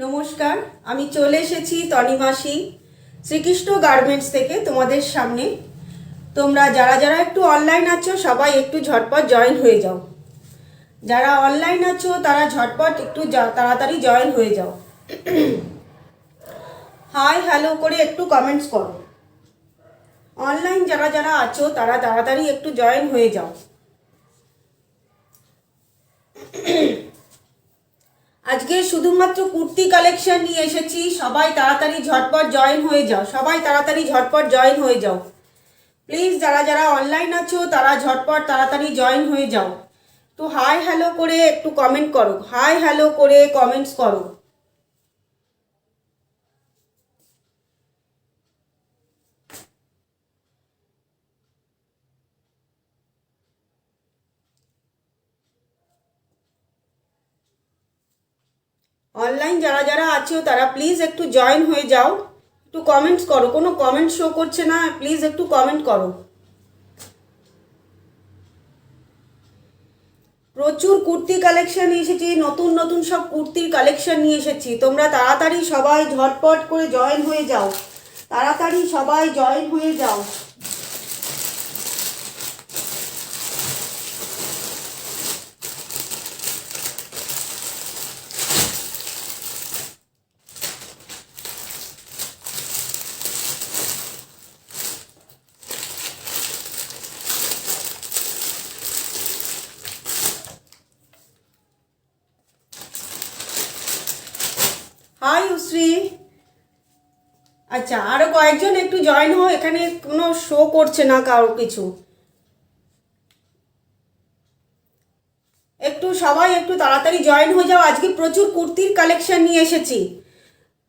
নমস্কার, আমি চলে এসেছি তনিমাসি শ্রীকৃষ্ণ গার্মেন্টস থেকে তোমাদের সামনে। তোমরা যারা যারা একটু অনলাইন আছো সবাই একটু ঝটপট জয়েন হয়ে যাও। যারা অনলাইন আছো তারা ঝটপট একটু তাড়াতাড়ি জয়েন হয়ে যাও। হাই হ্যালো করে একটু কমেন্টস করো। অনলাইন যারা যারা আছো তারা তাড়াতাড়ি একটু জয়েন হয়ে যাও। আজকে শুধুমাত্র কুর্তি কালেকশন নিয়ে এসেছি, সবাই তাড়াতাড়ি ঝটপট জয়েন হয়ে যাও। সবাই তাড়াতাড়ি ঝটপট জয়েন হয়ে যাও প্লিজ। যারা যারা অনলাইন আছো তারা ঝটপট তাড়াতাড়ি জয়েন হয়ে যাও। তো হাই হ্যালো করে একটু কমেন্ট করো, হাই হ্যালো করে কমেন্টস করো। অনলাইন যারা যারা আছো তারা প্লিজ একটু জয়েন হয়ে যাও, একটু কমেন্টস করো। কোনো কমেন্ট শো করছে না, প্লিজ একটু কমেন্ট করো। প্রচুর কুর্তি কালেকশন নিয়ে এসেছি, নতুন নতুন সব কুর্তির কালেকশন নিয়ে এসেছি। তোমরা তাড়াতাড়ি সবাই ঝটপট করে জয়েন হয়ে যাও, তাড়াতাড়ি সবাই জয়েন হয়ে যাও। হাই উশ্রী। আচ্ছা, আরো কয়েকজন একটু জয়েন হও, এখানে কোনো শো করছে না কারো কিছু। একটু সবাই একটু তাড়াতাড়ি জয়েন হয়ে যাও। আজকে প্রচুর কুর্তির কালেকশন নিয়ে এসেছি,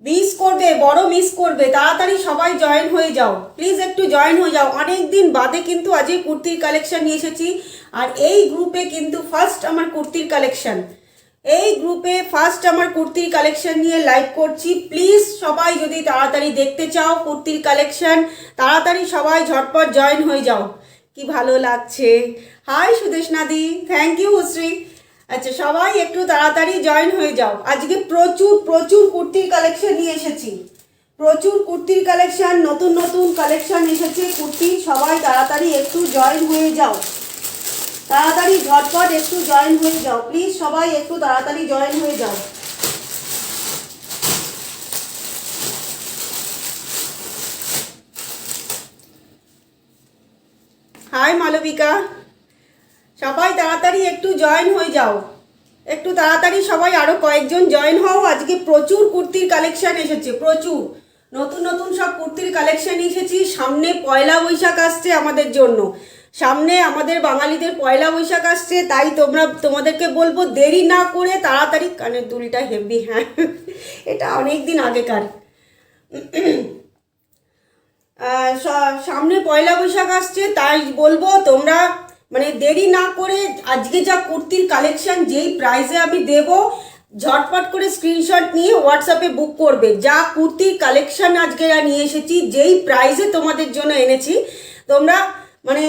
মিস করবে, বড় মিস করবে। তাড়াতাড়ি সবাই জয়েন হয়ে যাও প্লিজ, একটু জয়েন হয়ে যাও। অনেক দিন বাদে কিন্তু আজকে কুর্তির কালেকশন নিয়ে এসেছি। আর এই গ্রুপে কিন্তু ফার্স্ট আমার কুর্তির কালেকশন, এই গ্রুপে ফার্স্ট আমার কুর্তির কালেকশন নিয়ে লাইভ করছি। প্লিজ সবাই যদি তাড়াতাড়ি দেখতে চাও কুর্তির কালেকশন, তাড়াতাড়ি সবাই ঝটপট জয়েন হয়ে যাও। কি ভালো লাগছে। হাই সুদেশনাদি, থ্যাংক ইউ শ্রী। আচ্ছা, সবাই একটু তাড়াতাড়ি জয়েন হয়ে যাও। আজকে প্রচুর প্রচুর কুর্তির কালেকশন নিয়ে এসেছি, প্রচুর কুর্তির কালেকশন, নতুন নতুন কালেকশন এসেছে কুর্তির। সবাই তাড়াতাড়ি একটু জয়েন হয়ে যাও, তাড়াতাড়ি ঝটপট একটু জয়েন হয়ে যাও প্লিজ। সবাই একটু তাড়াতাড়ি জয়েন হয়ে যাও। হাই মালবিকা, সবাই তাড়াতাড়ি একটু জয়েন হয়ে যাও, একটু তাড়াতাড়ি সবাই আরো কয়েকজন জয়েন হও। আজকে প্রচুর কুর্তির কালেকশন এসেছে, প্রচুর নতুন নতুন সব কুর্তির কালেকশন এসেছি। সামনে পয়লা বৈশাখ আসছে আমাদের জন্য, সামনে আমাদের বাঙালিদের পয়লা বৈশাখ আসছে। তাই তোমাদেরকে বলবো দেরি না করে তাড়াতাড়ি, কানের দুলটা হেভি, হ্যাঁ এটা অনেক দিন আগেকার। সামনে পয়লা বৈশাখ আসছে, তাই বলবো তোমরা মানে দেরি না করে আজকে যা কুর্তির কালেকশন যেই প্রাইসে আমি দেব, ঝটপট করে স্ক্রিনশট নিয়ে হোয়াটসঅ্যাপে বুক করবে। যা কুর্তির কালেকশন আজকে নিয়ে এসেছি, যেই প্রাইসে তোমাদের জন্য এনেছি, তোমরা মানে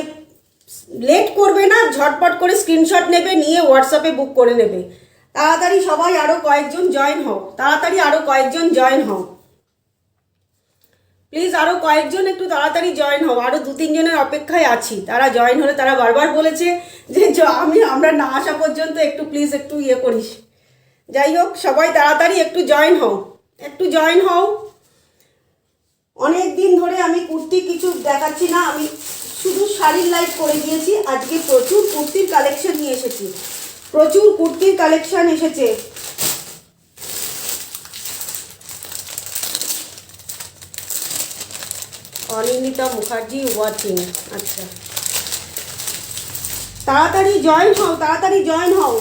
লেট করবে না, ঝটপট করে স্ক্রিনশট নেবে, নিয়ে হোয়াটসঅ্যাপে বুক করে নেবে। তাড়াতাড়ি সবাই আরও কয়েকজন জয়েন হও, তাড়াতাড়ি আরও কয়েকজন জয়েন হও প্লিজ। আরও কয়েকজন একটু তাড়াতাড়ি জয়েন হও, আরও 2-3 জনের অপেক্ষায় আছি। তারা জয়েন হলে, তারা বারবার বলেছে যে আমরা না আসা পর্যন্ত একটু প্লিজ একটু ইয়ে করিস। যাই হোক, সবাই তাড়াতাড়ি একটু জয়েন হও, একটু জয়েন হও। অনেক দিন ধরে আমি কুর্তি কিছু দেখাচ্ছি না, আমি শুধু শাড়ির লাইভ করে দিয়েছি। আজকে প্রচুর কুর্তির কালেকশন নিয়ে এসেছি, প্রচুর কুর্তির কালেকশন এসেছে। অনিন্দিতা মুখার্জি ওয়াচিং। আচ্ছা, তাড়াতাড়ি জয়েন হও, তাড়াতাড়ি জয়েন হও।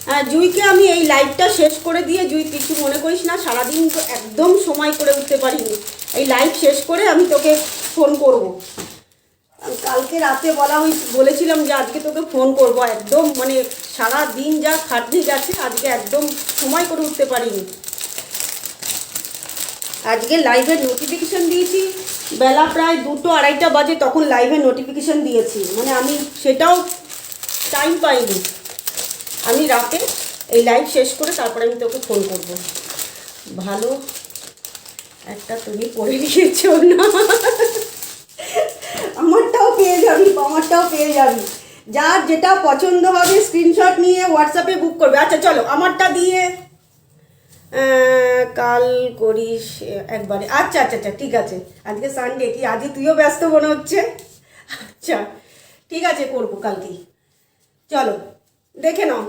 হ্যাঁ, জুইকে আমি এই লাইভটা শেষ করে দিয়ে, জুই কিছু মনে করিস না, সারাদিন তো একদম সময় করে উঠতে পারিনি। এই লাইভ শেষ করে আমি তোকে ফোন করব। কালকে রাতে বলেছিলাম যে আজকে তোকে ফোন করব। একদম মানে সারা দিন যা খাটনি গেছে, আজকে একদম সময় করে উঠতে পারিনি। আজকে লাইভের নোটিফিকেশান দিয়েছি বেলা প্রায় 2-2-2:30 বাজে, তখন লাইভের নোটিফিকেশান দিয়েছি। মানে আমি সেটাও টাইম পাইনি। আমি রাতে এই লাইভ শেষ করে তারপরে আমি তোকে ফোন করব। ভালো একটা তুমি পরে নিয়েছো না, আমারটাও পেয়ে যাবি, আমারটাও পেয়ে যাবি। যার যেটা পছন্দ হবে স্ক্রিনশট নিয়ে হোয়াটসঅ্যাপে বুক করবে। আচ্ছা চলো আমারটা দিয়ে কাল করিস একবারে। আচ্ছা আচ্ছা আচ্ছা ঠিক আছে, আজকে সানডে, কি আজকে তুইও ব্যস্ত মনে হচ্ছে। আচ্ছা ঠিক আছে, করবো কালকেই। চলো দেখে নাও,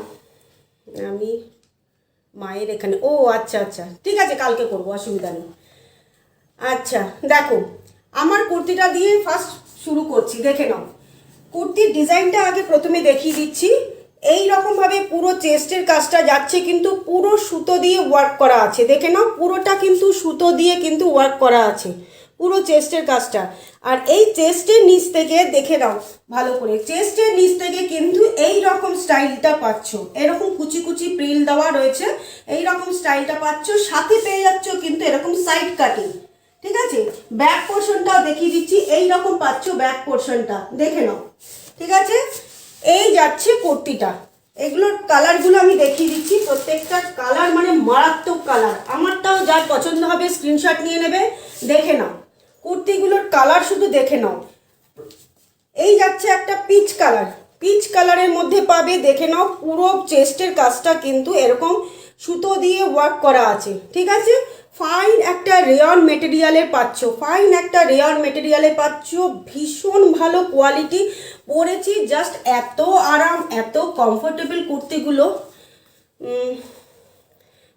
আমি মায়ের এখানে, ও আচ্ছা আচ্ছা ঠিক আছে, কালকে করবো, অসুবিধা নেই। আচ্ছা দেখো, আমার কুর্তিটা দিয়ে ফার্স্ট শুরু করছি, দেখে নাও। কুর্তির ডিজাইনটা আগে প্রথমে দেখিয়ে দিচ্ছি। এই রকমভাবে পুরো চেস্টের কাজটা যাচ্ছে, কিন্তু পুরো সুতো দিয়ে ওয়ার্ক করা আছে, দেখে নাও পুরোটা কিন্তু সুতো দিয়ে কিন্তু ওয়ার্ক করা আছে পুরো চেস্টের কাজটা। আর এই চেস্টের নিচ থেকে দেখে নাও ভালো করে, চেস্টের নিচ থেকে কিন্তু এই রকম স্টাইলটা পাচ্ছ, এরকম কুচি কুচি প্রিল দেওয়া রয়েছে, এই রকম স্টাইলটা পাচ্ছ। সাথে পেয়ে যাচ্ছ কিন্তু এরকম সাইড কাটিং, ঠিক আছে। ব্যাক পোর্শনটাও দেখিয়ে দিচ্ছি, এই রকম পাচ্ছ ব্যাক পোর্শনটা, দেখে নাও, ঠিক আছে। এই যাচ্ছে কুর্তিটা, এগুলোর কালারগুলো আমি দেখিয়ে দিচ্ছি, প্রত্যেকটা কালার মানে মারাত্মক কালার। আমারটাও যার পছন্দ হবে স্ক্রিনশট নিয়ে নেবে, দেখে নাও কুর্তিগুলোর কালার, শুধু দেখে নাও। এই যাচ্ছে একটা পিচ কালার, পিচ কালারের মধ্যে পাবে, দেখে নাও পুরো চেস্টের কাজটা কিন্তু এরকম সুতো দিয়ে ওয়ার্ক করা আছে, ঠিক আছে। ফাইন একটা রেয়ন মেটেরিয়ালের পাচ্ছ, ফাইন একটা রেয়ন মেটেরিয়ালে পাচ্ছ, ভীষণ ভালো কোয়ালিটি। পরেছি জাস্ট এত আরাম, এত কমফোর্টেবল কুর্তিগুলো।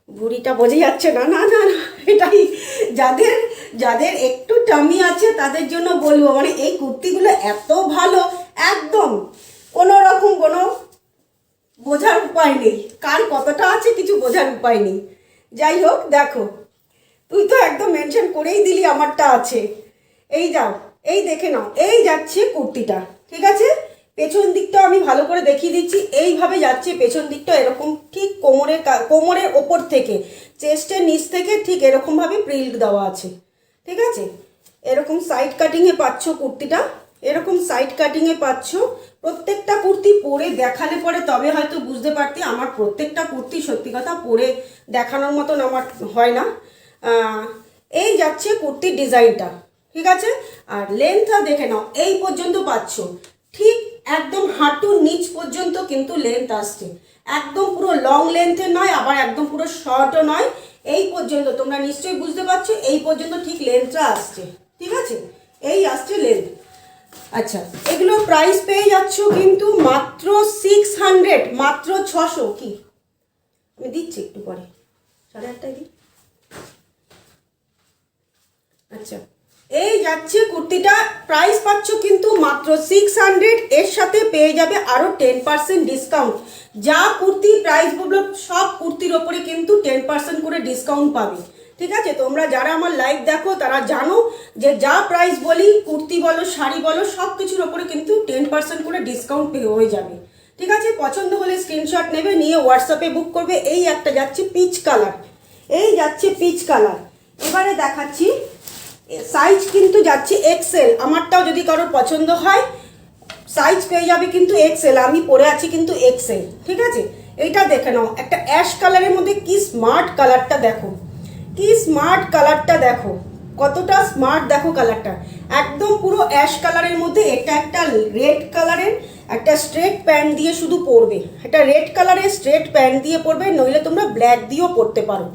ভুঁড়িটা বোঝা যাচ্ছে না, না না না, এটাই যাদের যাদের একটু টামি আছে তাদের জন্য বলবো, মানে এই কুর্তিগুলো এত ভালো, একদম কোনো রকম কোনো বোঝার উপায় নেই, কার কতটা আছে কিছু বোঝার উপায় নেই। যাই হোক দেখো, তুই তো একদম মেনশন করেই দিলি আমারটা আছে। এই যাও, এই দেখে নাও, এই যাচ্ছে কুর্তিটা, ঠিক আছে। পেছন দিকটাও আমি ভালো করে দেখিয়ে দিচ্ছি, এইভাবে যাচ্ছে পেছন দিকটা, এরকম ঠিক কোমরের ওপর থেকে চেস্টের নিচ থেকে ঠিক এরকমভাবে প্রিন্ট দেওয়া আছে, ঠিক আছে। এরকম সাইড কাটিংয়ে পাচ্ছ কুর্তিটা, এরকম সাইড কাটিংয়ে পাচ্ছ। প্রত্যেকটা কুর্তি পরে দেখালে পরে তবে হয়তো বুঝতে পারতি, আমার প্রত্যেকটা কুর্তি সত্যি কথা পরে দেখানোর মতন আমার হয় না। এই যাচ্ছে কুর্তির ডিজাইনটা, ঠিক আছে। আর লেন্থটা দেখে নাও, এই পর্যন্ত পাচ্ছ, ঠিক একদম হাঁটুর নিচ পর্যন্ত কিন্তু লেন্থ আসছে, একদম পুরো লং লেন্থের নয়, আবার একদম পুরো শর্টও নয়, এই পর্যন্ত তোমরা নিশ্চয়ই বুঝতে পারছো, এই পর্যন্ত ঠিক লেন্থটা আসছে, ঠিক আছে, এই আসছে লেন্থ। আচ্ছা এগুলো প্রাইস পেয়ে যাচ্ছ কিন্তু মাত্র 600, মাত্র 600, কি আমি দিচ্ছি একটু পরে 8:30 দিই। আচ্ছা এই যাচ্ছে কুর্তিটা, প্রাইস পাচ্ছ কিন্তু মাত্র 600, এর সাথে পেয়ে যাবে আরও 10% ডিসকাউন্ট। যা কুর্তি প্রাইস বলবো সব কুর্তির ওপরে কিন্তু 10% করে ডিসকাউন্ট পাবে, ঠিক আছে। তোমরা যারা আমার লাইভ দেখো তারা জানো যে যা প্রাইস বলি, কুর্তি বলো শাড়ি বলো সব কিছুর ওপরে কিন্তু 10% করে ডিসকাউন্ট হয়ে যাবে, ঠিক আছে। পছন্দ হলে স্ক্রিনশট নেবে, নিয়ে হোয়াটসঅ্যাপে বুক করবে। এই একটা যাচ্ছে পিচ কালার, এই যাচ্ছে পিচ কালার। এবারে দেখাচ্ছি সাইজ কিন্তু যাচ্ছে এক্সেল, আমারটাও যদি কারোর পছন্দ হয় সাইজ পেয়ে যাবে কিন্তু এক্সেল, আমি পরে আছি কিন্তু এক্সেল, ঠিক আছে। এইটা দেখে নাও, একটা অ্যাশ কালারের মধ্যে কি স্মার্ট কালারটা দেখো, কি স্মার্ট কালারটা দেখো, কতটা স্মার্ট দেখো কালারটা, একদম পুরো অ্যাশ কালারের মধ্যে। এটা একটা রেড কালারের একটা স্ট্রেট প্যান্ট দিয়ে শুধু পরবে, এটা রেড কালারের স্ট্রেট প্যান্ট দিয়ে পরবে, নইলে তোমরা ব্ল্যাক দিয়েও পরতে পারো,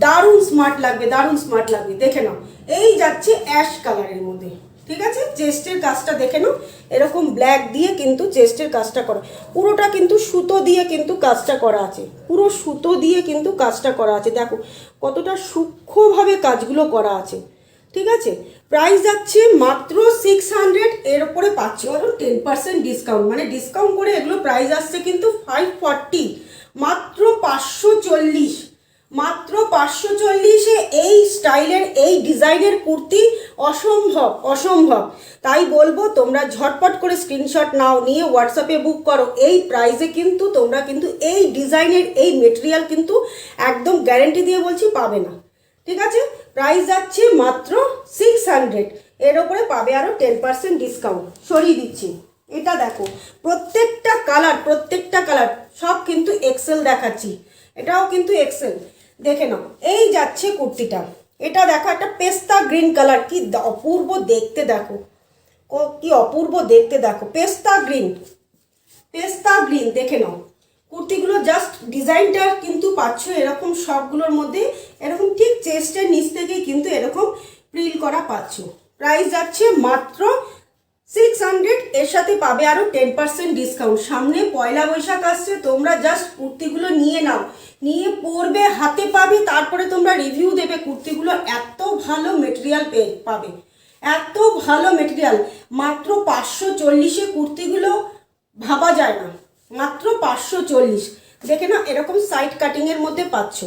দারুণ স্মার্ট লাগবে, দারুণ স্মার্ট লাগবে। দেখে নাও এই যাচ্ছে অ্যাশ কালারের মধ্যে, ঠিক আছে। চেস্টের কাজটা দেখে নাও, এরকম ব্ল্যাক দিয়ে কিন্তু চেস্টের কাজটা করা, পুরোটা কিন্তু সুতো দিয়ে কিন্তু কাজটা করা আছে, পুরো সুতো দিয়ে কিন্তু কাজটা করা আছে, দেখো কতটা সূক্ষ্মভাবে কাজগুলো করা আছে, ঠিক আছে। প্রাইস যাচ্ছে মাত্র 600, এর উপরে পাচ্ছি আরও 10% ডিসকাউন্ট, মানে ডিসকাউন্ট করে এগুলো প্রাইস আসছে কিন্তু 540, মাত্র 540, মাত্র 540-এ এই স্টাইলের এই ডিজাইনের কুর্তি অসম্ভব, অসম্ভব। তাই বলবো তোমরা ঝটপট করে স্ক্রিনশট নাও, নিয়ে হোয়াটসঅ্যাপে বুক করো। এই প্রাইসে কিন্তু তোমরা কিন্তু এই ডিজাইনের এই মেটেরিয়াল কিন্তু একদম গ্যারেন্টি দিয়ে বলছি পাবে না, ঠিক আছে। প্রাইস যাচ্ছে মাত্র 600, এর ওপরে পাবে আরও 10% ডিসকাউন্ট, সরিয়ে দিচ্ছি। এটা দেখো প্রত্যেকটা কালার, প্রত্যেকটা কালার সব কিন্তু এক্সেল দেখাচ্ছি, এটাও কিন্তু এক্সেল। দেখে নাও, এই যাচ্ছে কুর্তিটা, এটা দেখো একটা পেস্তা গ্রিন কালার, কি অপূর্ব দেখতে, দেখো কি অপূর্ব দেখতে, দেখো পেস্তা গ্রিন, পেস্তা গ্রিন। দেখে নাও কুর্তিগুলো, জাস্ট ডিজাইনটা কিন্তু পাচ্ছ এরকম সবগুলোর মধ্যে, এরকম ঠিক চেস্টের নিচ থেকেই কিন্তু এরকম প্রিল করা পাচ্ছ। প্রাইস যাচ্ছে মাত্র 600, এর সাথে পাবে আরও 10% ডিসকাউন্ট। সামনে পয়লা বৈশাখ আসছে, তোমরা জাস্ট কুর্তিগুলো নিয়ে নাও, নিয়ে পরবে, হাতে পাবে, তারপরে তোমরা রিভিউ দেবে। কুর্তিগুলো এত ভালো মেটেরিয়াল পাবে, এত ভালো মেটেরিয়াল। মাত্র 540-এ কুর্তিগুলো ভাবা যায় না, মাত্র 540। দেখে না, এরকম সাইড কাটিংয়ের মধ্যে পাচ্ছ।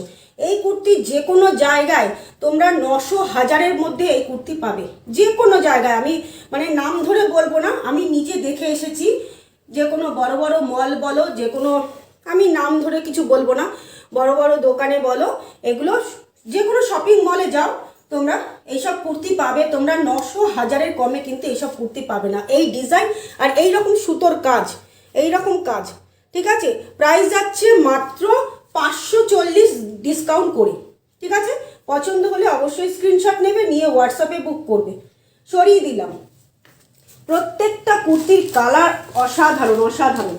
এই কুর্তি যে কোনো জায়গায় তোমরা 900-1000-এর মধ্যে এই কুর্তি পাবে, যে কোনো জায়গায়। আমি মানে নাম ধরে বলবো না, আমি নিজে দেখে এসেছি। যে কোনো বড় বড় মল বলো, যে কোনো, আমি নাম ধরে কিছু বলবো না, বড় বড় দোকানে বলো, এগুলো যে কোনো শপিং মলে যাও, তোমরা এইসব কুর্তি পাবে। তোমরা 900-1000-এর কমে কিন্তু এইসব কুর্তি পাবে না। এই ডিজাইন আর এই রকম সুতোর কাজ, এই রকম কাজ, ঠিক আছে। প্রাইস যাচ্ছে মাত্র 540 ডিসকাউন্ট করে, ঠিক আছে। পছন্দ হলে অবশ্যই স্ক্রিনশট নেবে, নিয়ে হোয়াটসঅ্যাপে বুক করবে। সরিয়ে দিলাম, প্রত্যেকটা কুর্তির কালার অসাধারণ, অসাধারণ।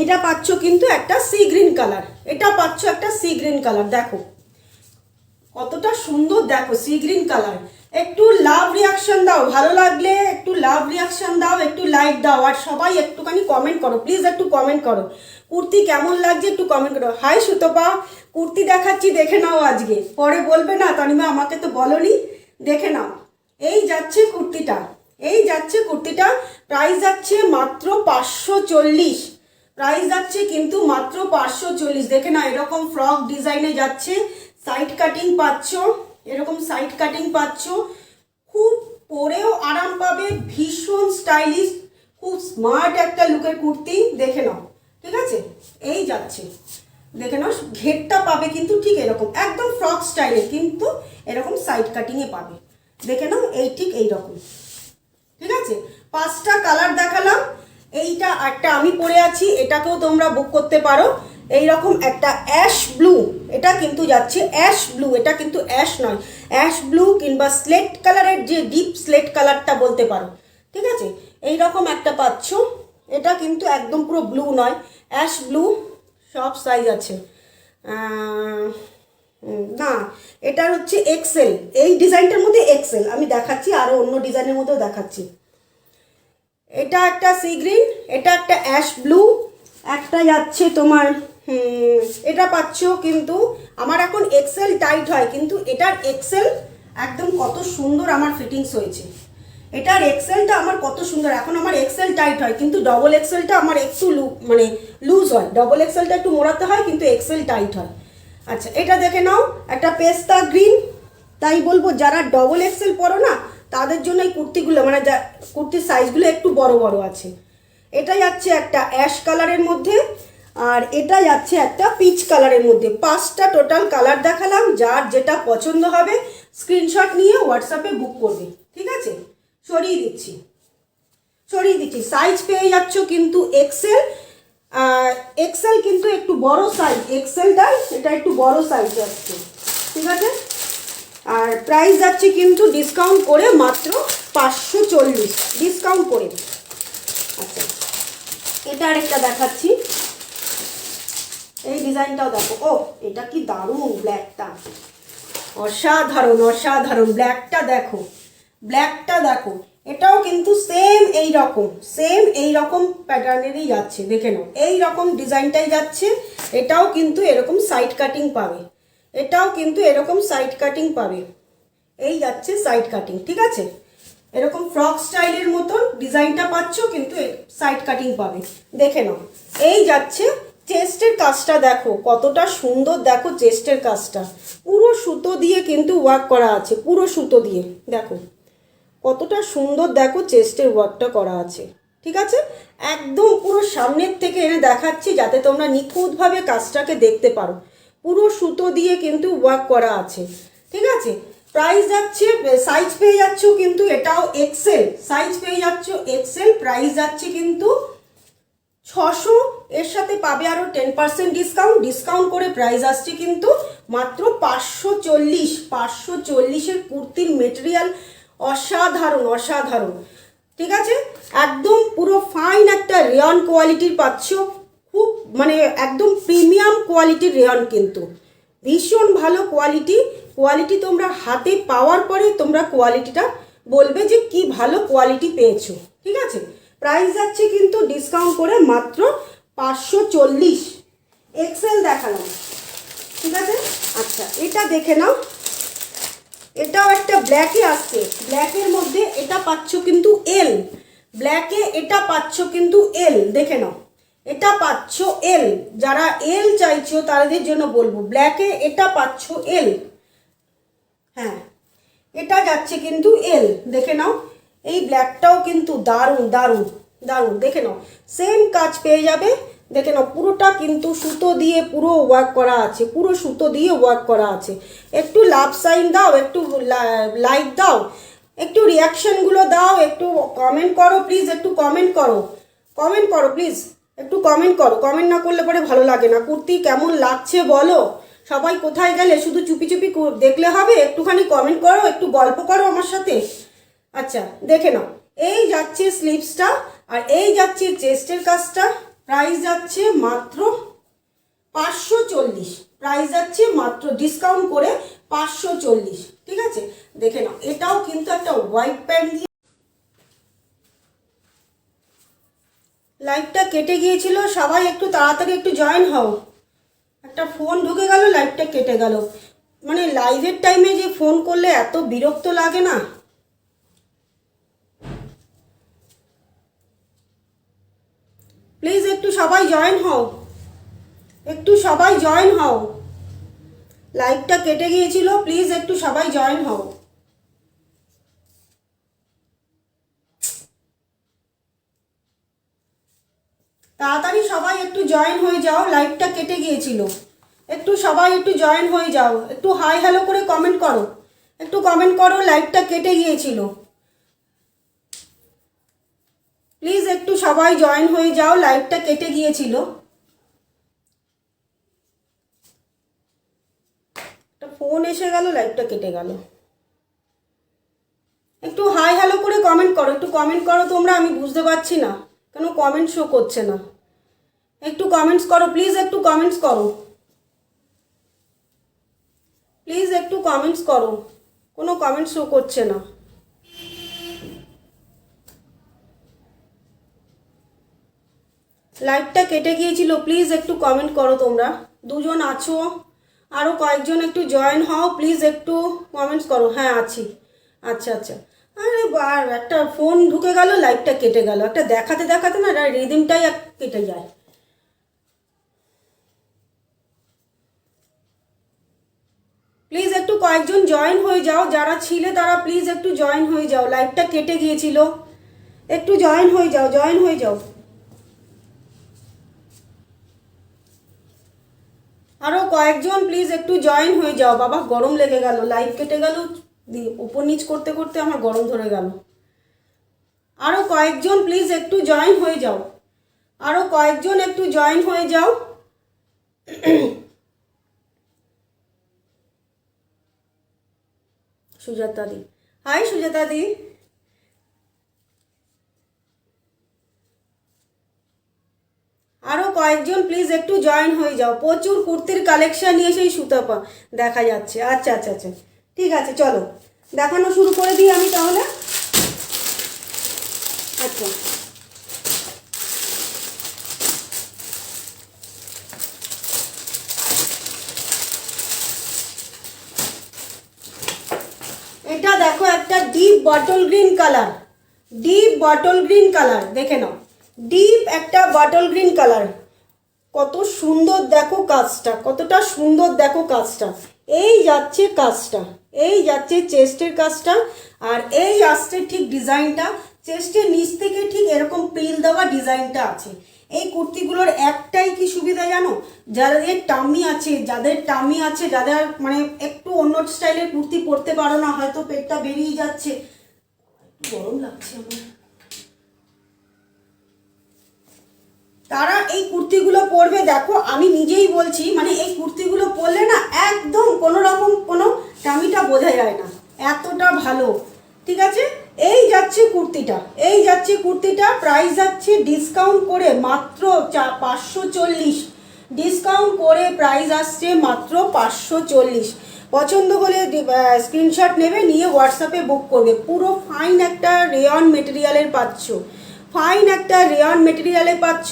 এটা পাচ্ছ কিন্তু একটা সি গ্রিন কালার, এটা পাচ্ছ একটা সি গ্রিন কালার, দেখো কতটা সুন্দর, দেখো সি গ্রিন কালার। একটু লাভ রিয়াকশন দাও, ভালো লাগলে একটু লাভ রিয়াকশন দাও, একটু লাইক দাও, আর সবাই একটুখানি কমেন্ট করো, প্লিজ একটু কমেন্ট করো কুর্তি কেমন লাগছে, একটু কমেন্ট করো। হাই সুতপা, কুর্তি দেখাচ্ছি, দেখে নাও আজকে, পরে বলবে না তনিমা আমাকে তো বলনি। দেখে নাও, এই যাচ্ছে কুর্তিটা, এই যাচ্ছে কুর্তিটা। প্রাইস যাচ্ছে মাত্র 540, প্রাইস যাচ্ছে কিন্তু মাত্র 540। দেখে নাও, এরকম ফ্রক ডিজাইনে যাচ্ছে, সাইড কাটিং পাচ্ছ, এরকম সাইড কাটিং পাচ্ছ, খুব পরেও আরাম পাবে, ভীষণ স্টাইলিশ, খুব স্মার্ট একটা লুকের কুর্তি। দেখে নাও, ঠিক আছে, এই যাচ্ছে, দেখে নাও ঘেরটা পাবে কিন্তু ঠিক এরকম একদম ফ্রক স্টাইলে, কিন্তু এরকম সাইড কাটিংয়ে পাবে। দেখে নাও, এই ঠিক এইরকম, ঠিক আছে। 5টা কালার দেখালাম, এইটা একটা আমি পরে আছি, এটাকেও তোমরা বুক করতে পারো। এইরকম একটা অ্যাশ ব্লু, এটা কিন্তু যাচ্ছে অ্যাশ ব্লু, এটা কিন্তু অ্যাশ নয়, অ্যাশ ব্লু কিংবা স্লেট কালারের, যে ডিপ স্লেট কালারটা বলতে পারো, ঠিক আছে। এইরকম একটা পাচ্ছ, এটা কিন্তু একদম পুরো ব্লু নয়, অ্যাশ ব্লু, সব সাইজ আছে। না, এটা হচ্ছে এক্সেল, এই ডিজাইনটার মধ্যে এক্সেল আমি দেখাচ্ছি, আরও অন্য ডিজাইনের মধ্যেও দেখাচ্ছি। এটা একটা সি গ্রিন, এটা একটা অ্যাশ ব্লু, একটা যাচ্ছে তোমার এটা পাচ্ছ কিন্তু আমার এখন এক্সেল টাইট হয়, কিন্তু এটার এক্সেল একদম কত সুন্দর আমার ফিটিংস হয়েছে। এটার এক্সেলটা আমার কত সুন্দর, এখন আমার এক্সেল টাইট হয়, কিন্তু ডবল এক্সেলটা আমার একটু মানে লুজ হয়, ডবল এক্সেলটা একটু মোড়াতে হয়, কিন্তু এক্সেল টাইট হয়। আচ্ছা, এটা দেখে নাও, একটা পেস্তা গ্রিন। তাই বলবো যারা ডবল এক্সেল পরো না, তাদের জন্য এই কুর্তিগুলো, মানে যা কুর্তির সাইজগুলো একটু বড় বড় আছে। এটা যাচ্ছে একটা অ্যাশ কালারের মধ্যে, আর এটা যাচ্ছে একটা পিচ কালারের মধ্যে। 5টা টোটাল কালার দেখালাম, যার যেটা পছন্দ হবে স্ক্রিনশট নিয়ে হোয়াটসঅ্যাপে বুক করবে, ঠিক আছে। সরিয়ে দিচ্ছি, সরিয়ে দিচ্ছি। সাইজ পেয়ে যাচ্ছ কিন্তু এক্সেল, এক্সেল কিন্তু একটু বড় সাইজ, এক্সেলটা এটা একটু বড় সাইজ যাচ্ছে, ঠিক আছে। আর প্রাইস যাচ্ছে কিন্তু ডিসকাউন্ট করে মাত্র 540 ডিসকাউন্ট করে। আচ্ছা, এটা আরেকটা দেখাচ্ছি, এই ডিজাইনটাও দেখো, ও এটা কি দারুণ, ব্ল্যাকটা অসাধারণ, অসাধারণ। ব্ল্যাকটা দেখো, ব্ল্যাকটা দেখো, এটাও কিন্তু সেম এই রকম প্যাটার্নেরই যাচ্ছে। দেখে নাও, এই রকম ডিজাইনটাই যাচ্ছে, এটাও কিন্তু এরকম সাইড কাটিং পাবে, এটাও কিন্তু এরকম সাইড কাটিং পাবে, এই যাচ্ছে সাইড কাটিং, ঠিক আছে। এরকম ফ্রক স্টাইলের মতন ডিজাইনটা পাচ্ছ, কিন্তু সাইড কাটিং পাবে। দেখে নাও, এই যাচ্ছে। চেস্টের কাজটা দেখো কতটা সুন্দর, দেখো চেস্টের কাজটা পুরো সুতো দিয়ে কিন্তু ওয়ার্ক করা আছে, পুরো সুতো দিয়ে, দেখো কতটা সুন্দর, দেখো চেস্টের ওয়ার্কটা করা আছে, ঠিক আছে। একদম পুরো সামনের থেকে এনে দেখাচ্ছি যাতে তোমরা নিখুঁতভাবে কাজটাকে দেখতে পারো। পুরো সুতো দিয়ে কিন্তু ওয়ার্ক করা আছে, ঠিক আছে। প্রাইস যাচ্ছে, সাইজ পেয়ে যাচ্ছ কিন্তু এটাও এক্সেল, সাইজ পেয়ে যাচ্ছ এক্সেল। প্রাইস যাচ্ছে কিন্তু 600, এর সাথে পাবে আরও 10% ডিসকাউন্ট করে প্রাইস আসছে কিন্তু মাত্র 540। 540-এর কুর্তির মেটেরিয়াল অসাধারণ অসাধারণ, ঠিক আছে? একদম পুরো ফাইন একটা রেয়ন কোয়ালিটির পাচ্ছ, খুব মানে একদম প্রিমিয়াম কোয়ালিটির রেয়ন, কিন্তু ভীষণ ভালো কোয়ালিটি তোমরা হাতে পাওয়ার পরে তোমরা কোয়ালিটিটা বলবে যে কি ভালো কোয়ালিটি পেয়েছো, ঠিক আছে? প্রাইস যাচ্ছে কিন্তু ডিসকাউন্ট করে মাত্র 540। এক্সেল দেখালাম, ঠিক আছে? আচ্ছা, এটা দেখে নাও, এটাও একটা ব্ল্যাকে আসছে, ব্ল্যাকের মধ্যে এটা পাচ্ছ কিন্তু এল, ব্ল্যাকে এটা পাচ্ছ কিন্তু এল, দেখে নাও এটা পাচ্ছ এল, যারা এল চাইছো তাদের জন্য বলবো ব্ল্যাকে এটা পাচ্ছ এল, হ্যাঁ এটা যাচ্ছে কিন্তু এল, দেখে নাও এই ব্ল্যাকটাও কিন্তু দারুণ দারুণ দারুণ, দেখে নাও সেম কাজ পেয়ে যাবে, দেখে নাও পুরোটা কিন্তু সুতো দিয়ে পুরো ওয়ার্ক করা আছে, পুরো সুতো দিয়ে ওয়ার্ক করা আছে। একটু লাভ সাইন দাও, একটু লাইক দাও, একটু রিয়াকশানগুলো দাও, একটু কমেন্ট করো প্লিজ, একটু কমেন্ট করো প্লিজ, একটু কমেন্ট করো, কমেন্ট না করলে পরে ভালো লাগে না। কুর্তি কেমন লাগছে বলো, সবাই কোথায় গেলে শুধু চুপি চুপি দেখলে হবে, একটুখানি কমেন্ট করো, একটু গল্প করো আমার সাথে। আচ্ছা দেখে নাও, এই যাচ্ছে স্লিভসটা আর এই যাচ্ছে চেস্টের কাজটা, প্রাইস যাচ্ছে মাত্র 540, প্রাইস যাচ্ছে মাত্র ডিসকাউন্ট করে 540, ঠিক আছে? দেখে নাও এটাও কিন্তু একটা হোয়াইট প্যান্ট দিয়ে, লাইভটা কেটে গিয়েছিল, সবাই একটু তাড়াতাড়ি একটু জয়েন হও, একটা ফোন ঢুকে গেল লাইভটা কেটে গেল, মানে লাইভের টাইমে যে ফোন করলে এত বিরক্ত লাগে না। প্লিজ একটু সবাই জয়েন হও, একটু সবাই জয়েন হও, লাইভটা কেটে গিয়েছিল, প্লিজ একটু সবাই জয়েন হও। তাড়াতাড়ি সবাই একটু জয়েন হয়ে যাও, লাইভটা কেটে গিয়েছিল, একটু সবাই একটু জয়েন হয়ে যাও, একটু হাই হ্যালো করে কমেন্ট করো, একটু কমেন্ট করো, লাইভটা কেটে গিয়েছিল, প্লিজ একটু সবাই জয়েন হয়ে যাও, লাইভটা কেটে গিয়েছিল। একটা ফোন এসে গেল, লাইভটা কেটে গেল। একটু হাই হ্যালো করে কমেন্ট করো, একটু কমেন্ট করো তোমরা, আমি বুঝতে পারছি না কেন কমেন্ট শো করছে না, একটু কমেন্টস করো প্লিজ, একটু কমেন্টস করো প্লিজ, একটু কমেন্টস করো, কোনো কমেন্ট শো করছে না। লাইভটা কেটে গিয়েছিল, প্লিজ একটু কমেন্ট করো তোমরা, দুজন আছো, আরও কয়েকজন একটু জয়েন হও প্লিজ, একটু কমেন্টস করো। হ্যাঁ আছি, আচ্ছা আচ্ছা, আরে আর একটা ফোন ঢুকে গেল, লাইভটা কেটে গেল, একটা দেখাতে দেখাতে না রিদিমটাই কেটে যায়। প্লিজ একটু কয়েকজন জয়েন হয়ে যাও, যারা ছিলে তারা প্লিজ একটু জয়েন হয়ে যাও, লাইভটা কেটে গিয়েছিল, একটু জয়েন হয়ে যাও, জয়েন হয়ে যাও। আরও কয়েকজন প্লিজ একটু জয়েন হয়ে যাও। বাবা গরম লেগে গেল, লাইভ কেটে গেল, উপর নিচ করতে করতে আমার গরম ধরে গেল। আরও কয়েকজন প্লিজ একটু জয়েন হয়ে যাও, আরও কয়েকজন একটু জয়েন হয়ে যাও। সুজাতা দি, হাই সুজাতা দি। আরও কয়েকজন প্লিজ একটু জয়েন হয়ে যাও, প্রচুর কুর্তির কালেকশান নিয়ে সেই সুতাপা দেখা যাচ্ছে। আচ্ছা আচ্ছা আচ্ছা, ঠিক আছে চলো দেখানো শুরু করে দিই আমি তাহলে। আচ্ছা এটা দেখো একটা deep bottle green colour, deep bottle green colour, দেখে নাও ডিপ একটা বটল গ্রিন কালার, কত সুন্দর দেখো কাজটা, কতটা সুন্দর দেখো কাজটা। এই যাচ্ছে কাজটা, এই যাচ্ছে চেস্টের কাজটা, আর এই আসছে ঠিক ডিজাইনটা, চেস্টের নিচ থেকে ঠিক এরকম প্রিল দেওয়া ডিজাইনটা আছে। এই কুর্তিগুলোর একটাই কি সুবিধা জানো, যাদের টামি আছে, যাদের মানে একটু অন্য স্টাইলের কুর্তি পরতে পারো না, হয়তো পেটটা বেরিয়ে যাচ্ছে, গরম লাগছে আমার, তারা এই কুর্তিগুলো পরবে, দেখো আমি নিজেই বলছি, মানে এই কুর্তিগুলো পরলে না একদম কোনো রকম কোনো টামিটা বোঝা যায় না, এতটা ভালো। ঠিক আছে, এই যাচ্ছে কুর্তিটা, এই যাচ্ছে কুর্তিটা, প্রাইস যাচ্ছে ডিসকাউন্ট করে মাত্র 540, ডিসকাউন্ট করে প্রাইস আসছে মাত্র 540। পছন্দ হলে স্ক্রিনশট নেবে, নিয়ে হোয়াটসঅ্যাপে বুক করবে। পুরো ফাইন একটা রেয়ন মেটেরিয়ালের পাচ্ছ, ফাইন একটা রেয়ন মেটেরিয়ালে পাচ্ছ।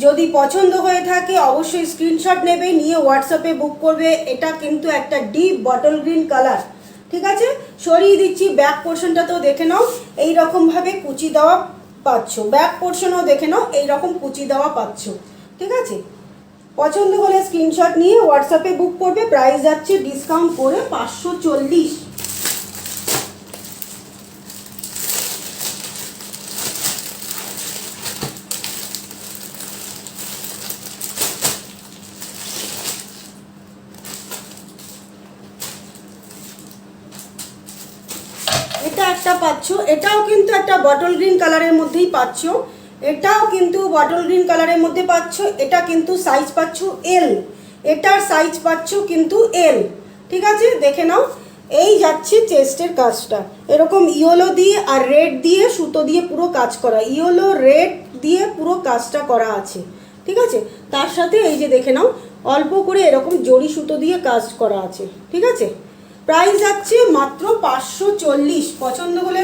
যদি পছন্দ হয়ে থাকে অবশ্যই স্ক্রিনশট নেবে, নিয়ে হোয়াটসঅ্যাপে বুক করবে। এটা কিন্তু একটা ডিপ বটল গ্রিন কালার। ঠিক আছে, সরিয়ে দিচ্ছি, ব্যাক পোর্শনটাতেও দেখে নাও এইরকমভাবে কুচি দেওয়া পাচ্ছ, ব্যাক পোর্শনও দেখে নাও এইরকম কুচি দেওয়া পাচ্ছ। ঠিক আছে, পছন্দ হলে স্ক্রিনশট নিয়ে হোয়াটসঅ্যাপে বুক করবে। প্রাইস যাচ্ছে ডিসকাউন্ট করে 540। এটা একটা পাচ্ছ, এটাও কিন্তু একটা বটল গ্রিন কালারের মধ্যেই পাচ্ছ, এটাও কিন্তু বটল গ্রিন কালারের মধ্যে পাচ্ছ। এটা কিন্তু সাইজ পাচ্ছ এল, এটার সাইজ পাচ্ছ কিন্তু এল। ঠিক আছে, দেখে নাও। এই যাচ্ছে চেস্টের কাজটা, এরকম ইয়েলো দিয়ে আর রেড দিয়ে সুতো দিয়ে পুরো কাজ করা, ইয়েলো রেড দিয়ে পুরো কাজটা করা আছে। ঠিক আছে, তার সাথে এই যে দেখে নাও অল্প করে এরকম জড়ি সুতো দিয়ে কাজ করা আছে। ঠিক আছে, প্রাইস যাচ্ছে মাত্র 540। পছন্দ হলে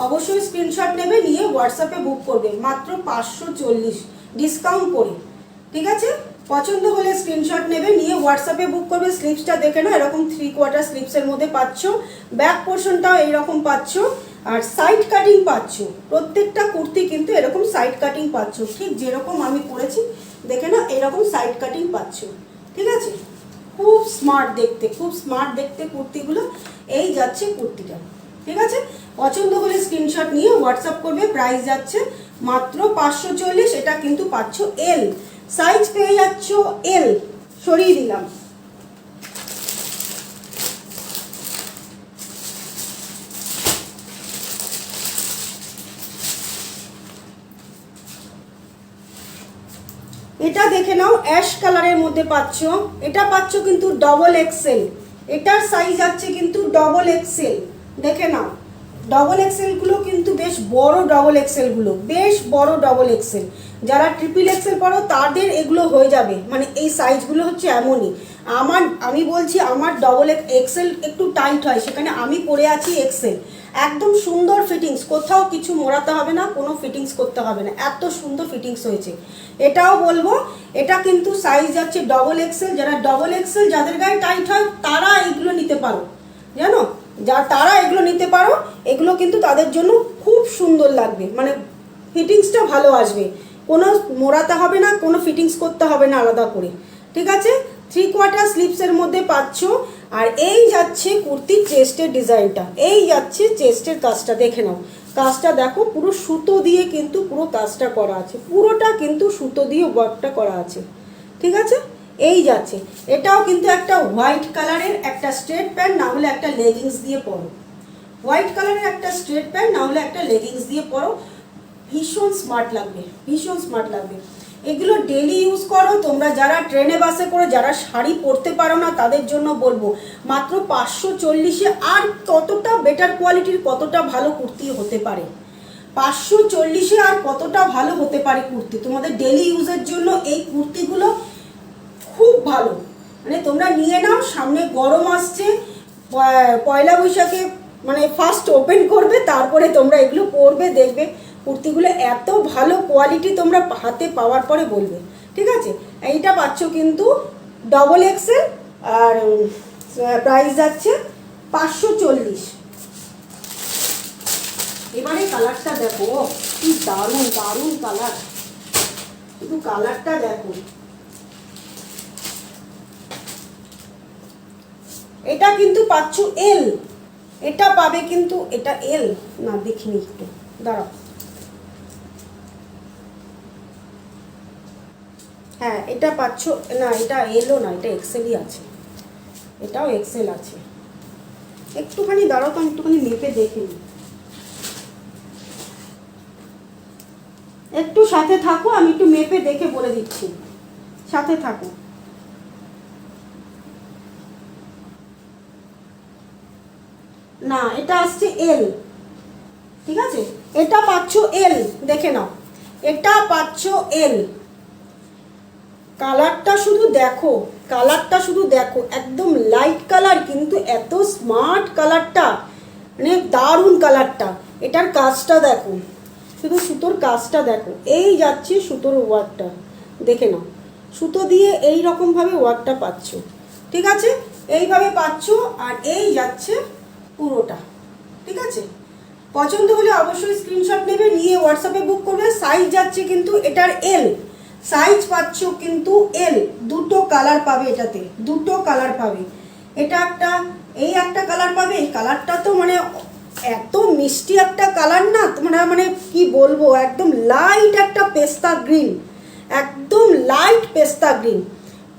অবশ্যই স্ক্রিনশট নেবে, নিয়ে হোয়াটসঅ্যাপে বুক করবে, মাত্র 540 ডিসকাউন্ট করে। ঠিক আছে, পছন্দ হলে স্ক্রিনশট নেবে, নিয়ে হোয়াটসঅ্যাপে বুক করবে। স্লিপসটা দেখে নাও, এরকম 3/4 স্লিপসের মধ্যে পাচ্ছ, ব্যাক পোর্শনটাও এইরকম পাচ্ছ, আর সাইড কাটিং পাচ্ছ। প্রত্যেকটা কুর্তি কিন্তু এরকম সাইড কাটিং পাচ্ছ, ঠিক যেরকম আমি করেছি দেখে নাও এরকম সাইড কাটিং পাচ্ছ। ঠিক আছে, খুব স্মার্ট দেখতে, খুব স্মার্ট দেখতে কুর্তিগুলো। এই যাচ্ছে কুর্তিটা। ঠিক আছে, পছন্দ হলে স্ক্রিনশট নিয়ে হোয়াটসঅ্যাপ করবে। প্রাইস যাচ্ছে মাত্র 540। এটা কিন্তু পাচ্ছ এল, সাইজ পেয়ে যাচ্ছ এল। সরিয়ে দিলাম। এটা দেখে নাও অ্যাশ কালারের মধ্যে পাচ্ছ, এটা পাচ্ছ কিন্তু ডবল এক্সেল, এটার সাইজ আছে কিন্তু ডবল এক্সেল। দেখে নাও ডবল এক্সেলগুলো কিন্তু বেশ বড়, ডবল এক্সেলগুলো বেশ বড় ডবল এক্সেল। যারা ট্রিপল এক্সেল পড়ো তাদের এগুলো হয়ে যাবে, মানে এই সাইজগুলো হচ্ছে এমনই। আমি বলছি আমার ডবল এক্সেল একটু টাইট হয়, সেখানে আমি পরে আছি এক্সেল। একদম সুন্দর ফিটিংস, কোথাও কিছু মোড়াতে হবে না, কোনো ফিটিংস করতে হবে না, এত সুন্দর ফিটিংস হয়েছে। এটাও বলবো এটা কিন্তু সাইজ যাচ্ছে ডবল এক্সেল। যারা ডবল এক্সেল যাদের গায়ে টাইট হয় তারা এইগুলো নিতে পারো, জানো, তারা এগুলো নিতে পারো। এগুলো কিন্তু তাদের জন্য খুব সুন্দর লাগবে, মানে ফিটিংসটা ভালো আসবে, কোনো মোড়াতে হবে না, কোনো ফিটিংস করতে হবে না আলাদা করে। ঠিক আছে, 3/4 স্লিপসের মধ্যে পাচ্ছ। আর এই যাচ্ছে কুর্তির চেস্টের ডিজাইনটা, এই যাচ্ছে চেস্টের কাজটা দেখে নাও। কাজটা দেখো পুরো সুতো দিয়ে কিন্তু পুরো কাজটা করা আছে, পুরোটা কিন্তু সুতো দিয়ে ওয়ার্কটা করা আছে। ঠিক আছে, এই যাচ্ছে। এটাও কিন্তু একটা হোয়াইট কালারের একটা স্ট্রেট প্যান্ট, না হলে একটা লেগিংস দিয়ে পরো। হোয়াইট কালারের একটা স্ট্রেট প্যান্ট, না হলে একটা লেগিংস দিয়ে পরো, ভীষণ স্মার্ট লাগবে, ভীষণ স্মার্ট লাগবে। এগুলো ডেলি ইউজ করো তোমরা। যারা ট্রেনে বাসে করে যারা শাড়ি পরতে পারো না তাদের জন্য বলবো মাত্র 540-এ আর কতটা বেটার কোয়ালিটির, কতটা ভালো কুর্তি হতে পারে। 540-এ আর কতটা ভালো হতে পারে কুর্তি। তোমাদের ডেলি ইউজের জন্য এই কুর্তিগুলো খুব ভালো, মানে তোমরা নিয়ে নাও। সামনে গরম আসছে, পয়লা বৈশাখে মানে ফার্স্ট ওপেন করবে, তারপরে তোমরা এগুলো পরবে, দেখবে কুর্তিগুলো এত ভালো কোয়ালিটি তোমরা হাতে পাওয়ার পরে বলবে। ঠিক আছে, এইটা পাচ্ছ কিন্তু ডবল এক্সেল, আর প্রাইস যাচ্ছে 540। এবারে কালারটা দেখো, কি দারুণ দারুণ কালার, শুধু কালারটা দেখো। এটা কিন্তু পাচ্ছ এল, এটা পাবে কিন্তু, এটা এল না দেখিনি, একটু দাঁড়াও। হ্যাঁ এটা পাচ্ছ না, এটা এলও না, এটা এক্সেলই আছে, এটাও এক্সেল আছে। একটুখানি দাঁড়াও তো, আমি একটুখানি মেপে দেখে নিই। একটু সাথে থাকো, আমি একটু মেপে দেখে বলে দিচ্ছি, সাথে থাকো। না, এটা আসছে এল, ঠিক আছে, এটা পাচ্ছ এল, দেখে নাও, এটা পাচ্ছ এল। কালারটা শুধু দেখো, কালারটা শুধু দেখো, একদম লাইট কালার কিন্তু এত স্মার্ট কালারটা, মানে দারুণ কালারটা। এটার কাজটা দেখো, শুধু সুতোর কাজটা দেখো, এই যাচ্ছে সুতোর ওয়ার্কটা, দেখে নাও, সুতো দিয়ে এই রকমভাবে ওয়ার্কটা পাচ্ছ, ঠিক আছে, এইভাবে পাচ্ছ। আর এই যাচ্ছে পুরোটা, ঠিক আছে। পছন্দ হলে অবশ্যই স্ক্রিনশট নেবে, নিয়ে হোয়াটসঅ্যাপে বুক করবে। সাইজ যাচ্ছে কিন্তু এটার এল, সাইজ পাচ্ছ কিন্তু এল, দুটো কালার পাবে, এটাতে দুটো কালার পাবে। এটা একটা, এই একটা কালার পাবে, এই কালারটা তো মানে এত মিষ্টি একটা কালার না, তোমরা মানে কি বলবো, একদম লাইট একটা পেস্তা গ্রিন, একদম লাইট পেস্তা গ্রিন,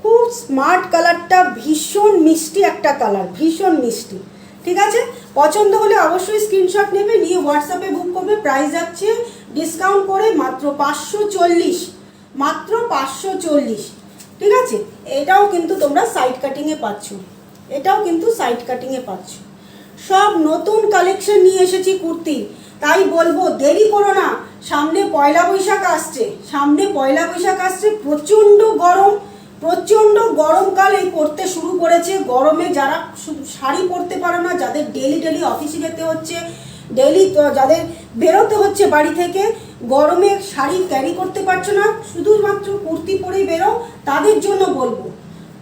খুব স্মার্ট কালারটা, ভীষণ মিষ্টি একটা কালার, ভীষণ মিষ্টি, ঠিক আছে। পছন্দ হলে অবশ্যই স্ক্রিনশট নেবে, নিয়ে হোয়াটসঅ্যাপে বুক করবে। প্রাইস যাচ্ছে ডিসকাউন্ট করে মাত্র 540, মাত্র 540, ঠিক আছে। এটাও কিন্তু তোমরা সাইড কাটিংয়ে পাচ্ছ, এটাও কিন্তু সাইড কাটিংয়ে পাচ্ছ। সব নতুন কালেকশন নিয়ে এসেছি কুর্তি, তাই বলবো দেরি করো না, সামনে পয়লা বৈশাখ আসছে, সামনে পয়লা বৈশাখ আসছে, প্রচণ্ড গরম, প্রচণ্ড গরমকাল এই পড়তে শুরু করেছে। গরমে যারা শাড়ি পরতে পারো না, যাদের ডেলি ডেলি অফিসে যেতে হচ্ছে, ডেলি যাদের বেরোতে হচ্ছে বাড়ি থেকে, গরমে শাড়ি ক্যারি করতে পারছো না, শুধুমাত্র কুর্তি পরেই বেরো, তাদের জন্য বলবো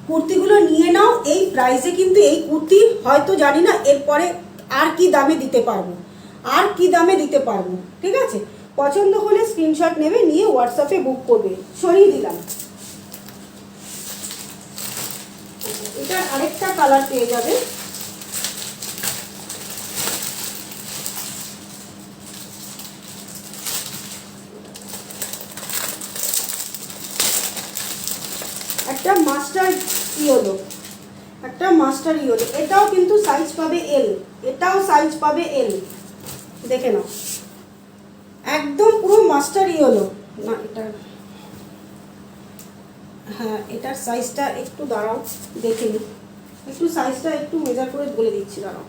কুর্তিগুলো নিয়ে নাও। এই প্রাইসে কিন্তু এই কুর্তি হয়তো জানি না এরপরে আর কি দামে দিতে পারবো, আর কি দামে দিতে পারবো, ঠিক আছে। পছন্দ হলে স্ক্রিনশট নেবে, নিয়ে হোয়াটসঅ্যাপে বুক করবে। সরিয়ে দিলাম। এটা আরেকটা কালার পেয়ে যাবে, একটা মাস্টার ইয়েলো, একটা মাস্টার ইয়েলো, এটাও কিন্তু সাইজ পাবে এল, এটাও সাইজ পাবে এল, দেখে নাও, একদম পুরো মাস্টার ইয়েলো। না এটা, হ্যাঁ এটার সাইজটা একটু দাঁড়াও দেখে নিই, একটু সাইজটা একটু মেজার করে বলে দিচ্ছি, দাঁড়াও।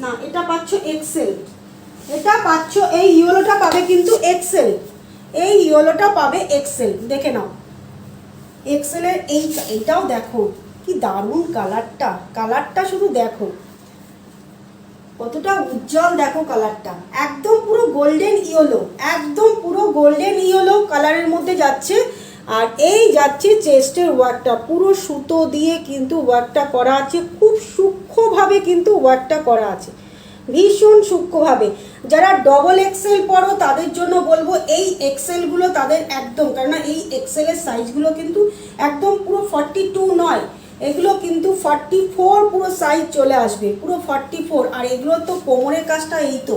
না এটা পাচ্ছ এক্সেল, এটা পাচ্ছ, এই ইয়েলোটা পাবে কিন্তু এক্সেল, এই ইয়েলোটা পাবে এক্সেল, দেখে নাও, এক্সেলের এইটাও দেখো কি দারুণ কালারটা, কালারটা শুধু দেখো কতটা উজ্জ্বল, দেখো কালারটা একদম পুরো গোল্ডেন ইয়েলো, একদম পুরো গোল্ডেন ইয়েলো কালারের মধ্যে যাচ্ছে। আর এই যাচ্ছে চেস্টের ওয়ার্কটা, পুরো সুতো দিয়ে কিন্তু ওয়ার্কটা করা আছে, খুব সূক্ষ্মভাবে কিন্তু ওয়ার্কটা করা আছে, ভীষণ সূক্ষ্মভাবে। যারা ডবল এক্সেল পরো তাদের জন্য বলবো এই এক্সেলগুলো তাদের একদম, কারণ এই এক্সেলের সাইজগুলো কিন্তু একদম পুরো 42 নয়, এগুলো কিন্তু 44 পুরো সাইজ চলে আসবে, পুরো 44। আর এগুলো তো কোমরের কাজটা এই তো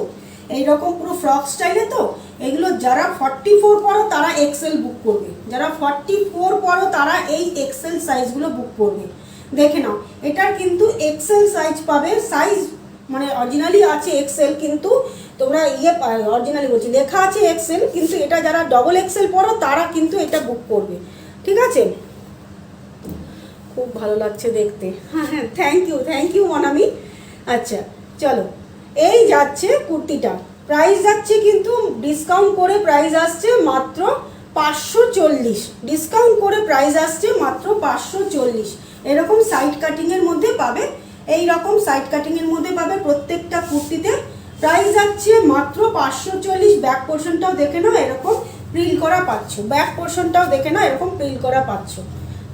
এইরকম পুরো ফ্রক স্টাইলে, তো এগুলো যারা 44 পরো তারা এক্সেল বুক করবে, যারা 44 পরো তারা এই এক্সেল সাইজগুলো বুক করবে। দেখে নাও, এটার কিন্তু এক্সেল সাইজ পাবে, সাইজ মানে অরিজিনালি আছে এক্সেল, কিন্তু তোমরা অরিজিনালি বলছি লেখা আছে এক্সেল, কিন্তু এটা যারা ডবল এক্সেল পরো তারা কিন্তু এটা বুক করবে, ঠিক আছে। খুব ভালো লাগছে দেখতে, হ্যাঁ হ্যাঁ, থ্যাংক ইউ মনামি। আচ্ছা চলো, এই যাচ্ছে কুর্তিটা, প্রাইস যাচ্ছে কিন্তু ডিসকাউন্ট করে প্রাইস আসছে মাত্র 540, ডিসকাউন্ট করে প্রাইস আসছে মাত্র 540। এরকম সাইড কাটিংয়ের মধ্যে পাবে, এই রকম সাইড কাটিংয়ের মধ্যে পাবে প্রত্যেকটা কুর্তিতে। প্রাইস যাচ্ছে মাত্র 540। ব্যাক পোর্শনটাও দেখে নাও, এরকম প্রিল করা পাচ্ছ, ব্যাক পোর্শনটাও দেখে নাও, এরকম প্রিল করা পাচ্ছ,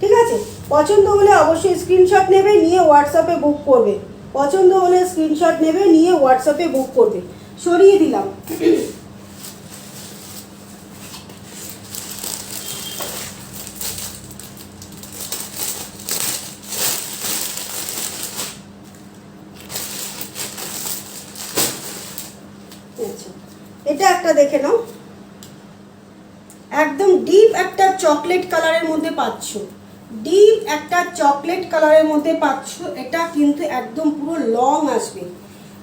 ঠিক আছে। পছন্দ হলে অবশ্যই স্ক্রিনশট নেবে, নিয়ে হোয়াটসঅ্যাপে বুক করবে, পছন্দ হলে স্ক্রিনশট নেবে, নিয়ে হোয়াটসঅ্যাপে বুক করবে। সরিয়ে দিলাম। আচ্ছা এটা একটা দেখে নাও, একদম ডিপ একটা চকলেট কালারের মধ্যে পাচ্ছ, ডিপ একটা চকলেট কালারের মধ্যে পাচ্ছ। এটা কিন্তু একদম পুরো লং আসবে,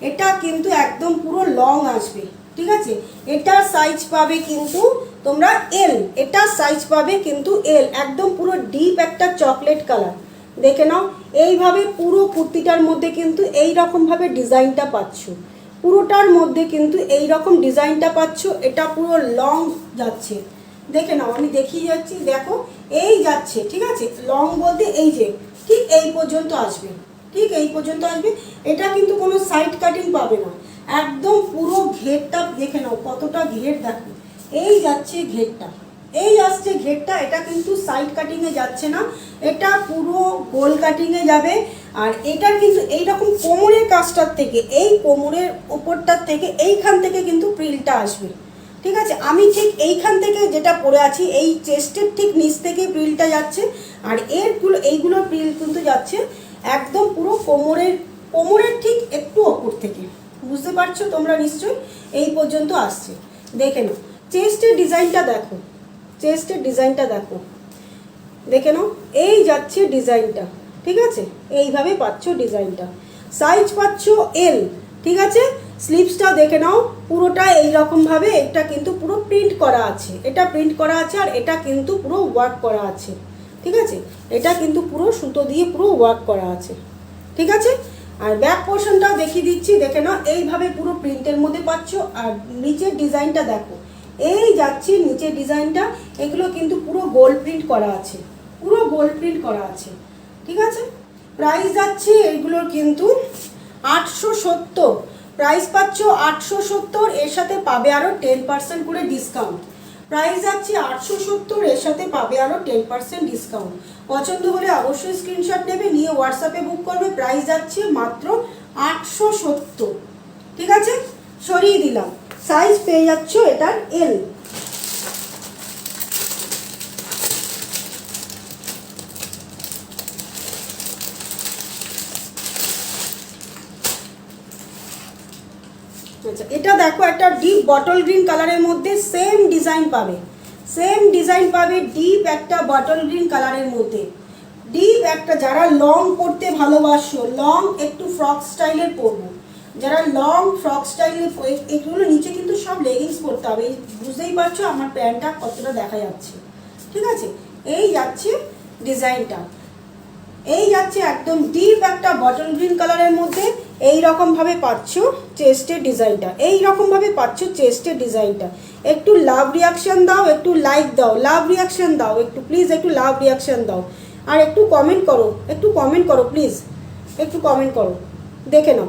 এটা কিন্তু একদম পুরো লং আসবে, ঠিক আছে। এটার সাইজ পাবে কিন্তু তোমরা এল, এটার সাইজ পাবে কিন্তু এল, একদম পুরো ডিপ একটা চকলেট কালার। দেখে নাও, এইভাবে পুরো কুর্তিটার মধ্যে কিন্তু এই রকমভাবে ডিজাইনটা পাচ্ছ, পুরোটার মধ্যে কিন্তু এই রকম ডিজাইনটা পাচ্ছ। এটা পুরো লং যাচ্ছে, দেখে নাও, আমি দেখিয়ে যাচ্ছি, দেখো এই যাচ্ছে, ঠিক আছে। লং বলতে এই যে ঠিক এই পর্যন্ত আসবে, ঠিক এই পর্যন্ত আসবে। এটা কিন্তু কোনো সাইড কাটিং পাবে না, একদম পুরো ঘেরটা দেখে নাও, কতটা ঘের দেখো, এই যাচ্ছে ঘেরটা, এই আসছে ঘেরটা। এটা কিন্তু সাইড কাটিংয়ে যাচ্ছে না, এটা পুরো গোল কাটিংয়ে যাবে। আর এটার কিন্তু এইরকম কোমরের কাজটার থেকে, এই কোমরের ওপরটার থেকে, এইখান থেকে কিন্তু প্রিলটা আসবে, ঠিক আছে। আমি ঠিক এইখান থেকে যেটা পরে আছি, এই চেস্টের ঠিক নিচ থেকে প্রিলটা যাচ্ছে। আর এইগুলোর প্রিল কিন্তু যাচ্ছে একদম পুরো কোমরের ঠিক একটু ওপর থেকে, বুঝতে পারছো তোমরা নিশ্চয়ই, এই পর্যন্ত আসছে। দেখে নাও চেস্টের ডিজাইনটা দেখো, চেস্টের ডিজাইনটা দেখো, দেখে নাও, এই যাচ্ছে ডিজাইনটা, ঠিক আছে। এইভাবে পাচ্ছ ডিজাইনটা, সাইজ পাচ্ছ এল, ঠিক আছে। স্লিভসটা দেখে নাও, পুরোটা এইরকমভাবে, এটা কিন্তু পুরো প্রিন্ট করা আছে, এটা প্রিন্ট করা আছে। আর এটা কিন্তু পুরো ওয়ার্ক করা আছে, ঠিক আছে। এটা কিন্তু পুরো সুতো দিয়ে পুরো ওয়ার্ক করা আছে, ঠিক আছে। আর ব্যাক পোর্শনটাও দেখিয়ে দিচ্ছি, দেখে নাও, এইভাবে পুরো প্রিন্টের মধ্যে পাচ্ছ। আর নিচের ডিজাইনটা দেখো, এই যাচ্ছে নিচের ডিজাইনটা, এগুলো কিন্তু পুরো গোল প্রিন্ট করা আছে, পুরো গোল প্রিন্ট করা আছে, ঠিক আছে। প্রাইস যাচ্ছে এগুলোর কিন্তু 870, প্রাইস পাচ্ছ 870, এর সাথে পাবে আরও 10% করে ডিসকাউন্ট। প্রাইস যাচ্ছে 870, এর সাথে পাবে আরও 10% ডিসকাউন্ট। পছন্দ হলে অবশ্যই স্ক্রিনশট নেবে, নিয়ে হোয়াটসঅ্যাপে বুক করবে। প্রাইস যাচ্ছে মাত্র 870, ঠিক আছে। সরিয়ে দিলাম, সাইজ পেয়ে যাচ্ছ এটার এল। আচ্ছা, এটা দেখো, একটা ডিপ বটল গ্রিন কালারের মধ্যে সেম ডিজাইন পাবে, সেম ডিজাইন পাবে, ডিপ একটা বটল গ্রিন কালারের মধ্যে, ডিপ একটা। যারা লং পরতে ভালোবাসো, লং একটু ফ্রক স্টাইলের পরবো, যারা লং ফ্রক স্টাইলের, এগুলো নিচে কিন্তু সব লেগিংস পরতে হবে, বুঝতেই পারছো আমার প্যান্টটা কতটা দেখা যাচ্ছে, ঠিক আছে। এই যাচ্ছে ডিজাইনটা, এই যাচ্ছে একদম ডিপ একটা বটল গ্রিন কালারের মধ্যে। এই রকমভাবে পাচ্ছ চেস্টের ডিজাইনটা, এই রকমভাবে পাচ্ছ চেস্টের ডিজাইনটা। একটু লাভ রিয়াকশান দাও, একটু লাইক দাও, লাভ রিয়াকশান দাও, একটু প্লিজ একটু লাভ রিয়াকশান দাও। আর একটু কমেন্ট করো, একটু কমেন্ট করো প্লিজ, একটু কমেন্ট করো। দেখে নাও,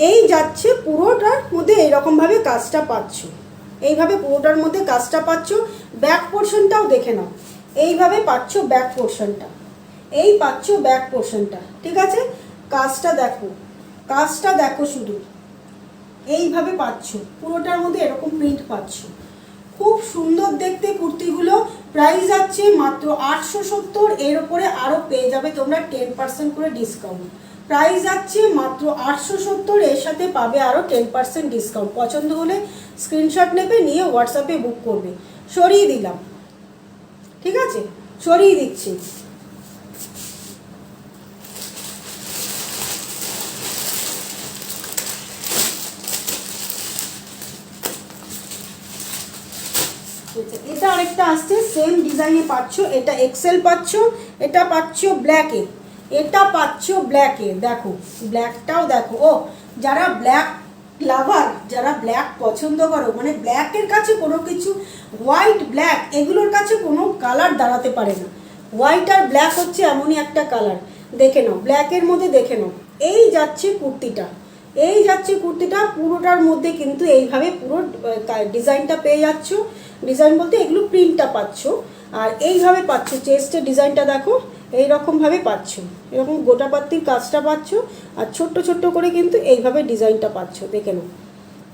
এই যাচ্ছে পুরোটার মধ্যে এইরকমভাবে কাজটা পাচ্ছ, এইভাবে পুরোটার মধ্যে কাজটা পাচ্ছ। ব্যাক পোর্শনটাও দেখে নাও, এইভাবে পাচ্ছ ব্যাক পোর্শনটা, এই পাচ্ছ ব্যাক পোর্শনটা, ঠিক আছে। কাজটা দেখো, কাজটা দেখো, শুধু এইভাবে পাচ্ছ, পুরোটার মধ্যে এরকম প্রিন্ট পাচ্ছ, খুব সুন্দর দেখতে কুর্তিগুলো। প্রাইস যাচ্ছে মাত্র 870, এর উপরে আরও পেয়ে যাবে তোমরা 10% করে ডিসকাউন্ট। প্রাইস যাচ্ছে মাত্র 870, এর সাথে পাবে আরও 10% ডিসকাউন্ট। পছন্দ হলে স্ক্রিনশট নেবে, নিয়ে হোয়াটসঅ্যাপে বুক করবে। সরিয়ে দিলাম, ঠিক আছে, সরিয়ে দিচ্ছি। এটা আরেকটা আসছে সেম ডিজাইনে পাচ্ছ, এটা এক্সেল পাচ্ছ, এটা পাচ্ছ ব্ল্যাকে, এটা পাচ্ছ ব্ল্যাকে। দেখো ব্ল্যাকটাও দেখো, ও যারা ব্ল্যাক লাভার, যারা ব্ল্যাক পছন্দ করো, মানে ব্ল্যাকের কাছে কোনো কিছু, হোয়াইট ব্ল্যাক এগুলোর কাছে কোনো কালার দাঁড়াতে পারে না। হোয়াইট আর ব্ল্যাক হচ্ছে এমনই একটা কালার। দেখে নাও, ব্ল্যাকের মধ্যে দেখে নাও, এই যাচ্ছে কুর্তিটা, এই যাচ্ছে কুর্তিটা, পুরোটার মধ্যে কিন্তু এইভাবে পুরো ডিজাইনটা পেয়ে যাচ্ছ। ডিজাইন বলতে এগুলো প্রিন্টটা পাচ্ছ। আর এইভাবে পাচ্ছ চেস্টের ডিজাইনটা দেখো, এইরকমভাবে পাচ্ছ, এরকম গোটা পাত্তির কাজটা পাচ্ছ। আর ছোট্ট ছোট্ট করে কিন্তু এইভাবে ডিজাইনটা পাচ্ছ, দেখে নাও,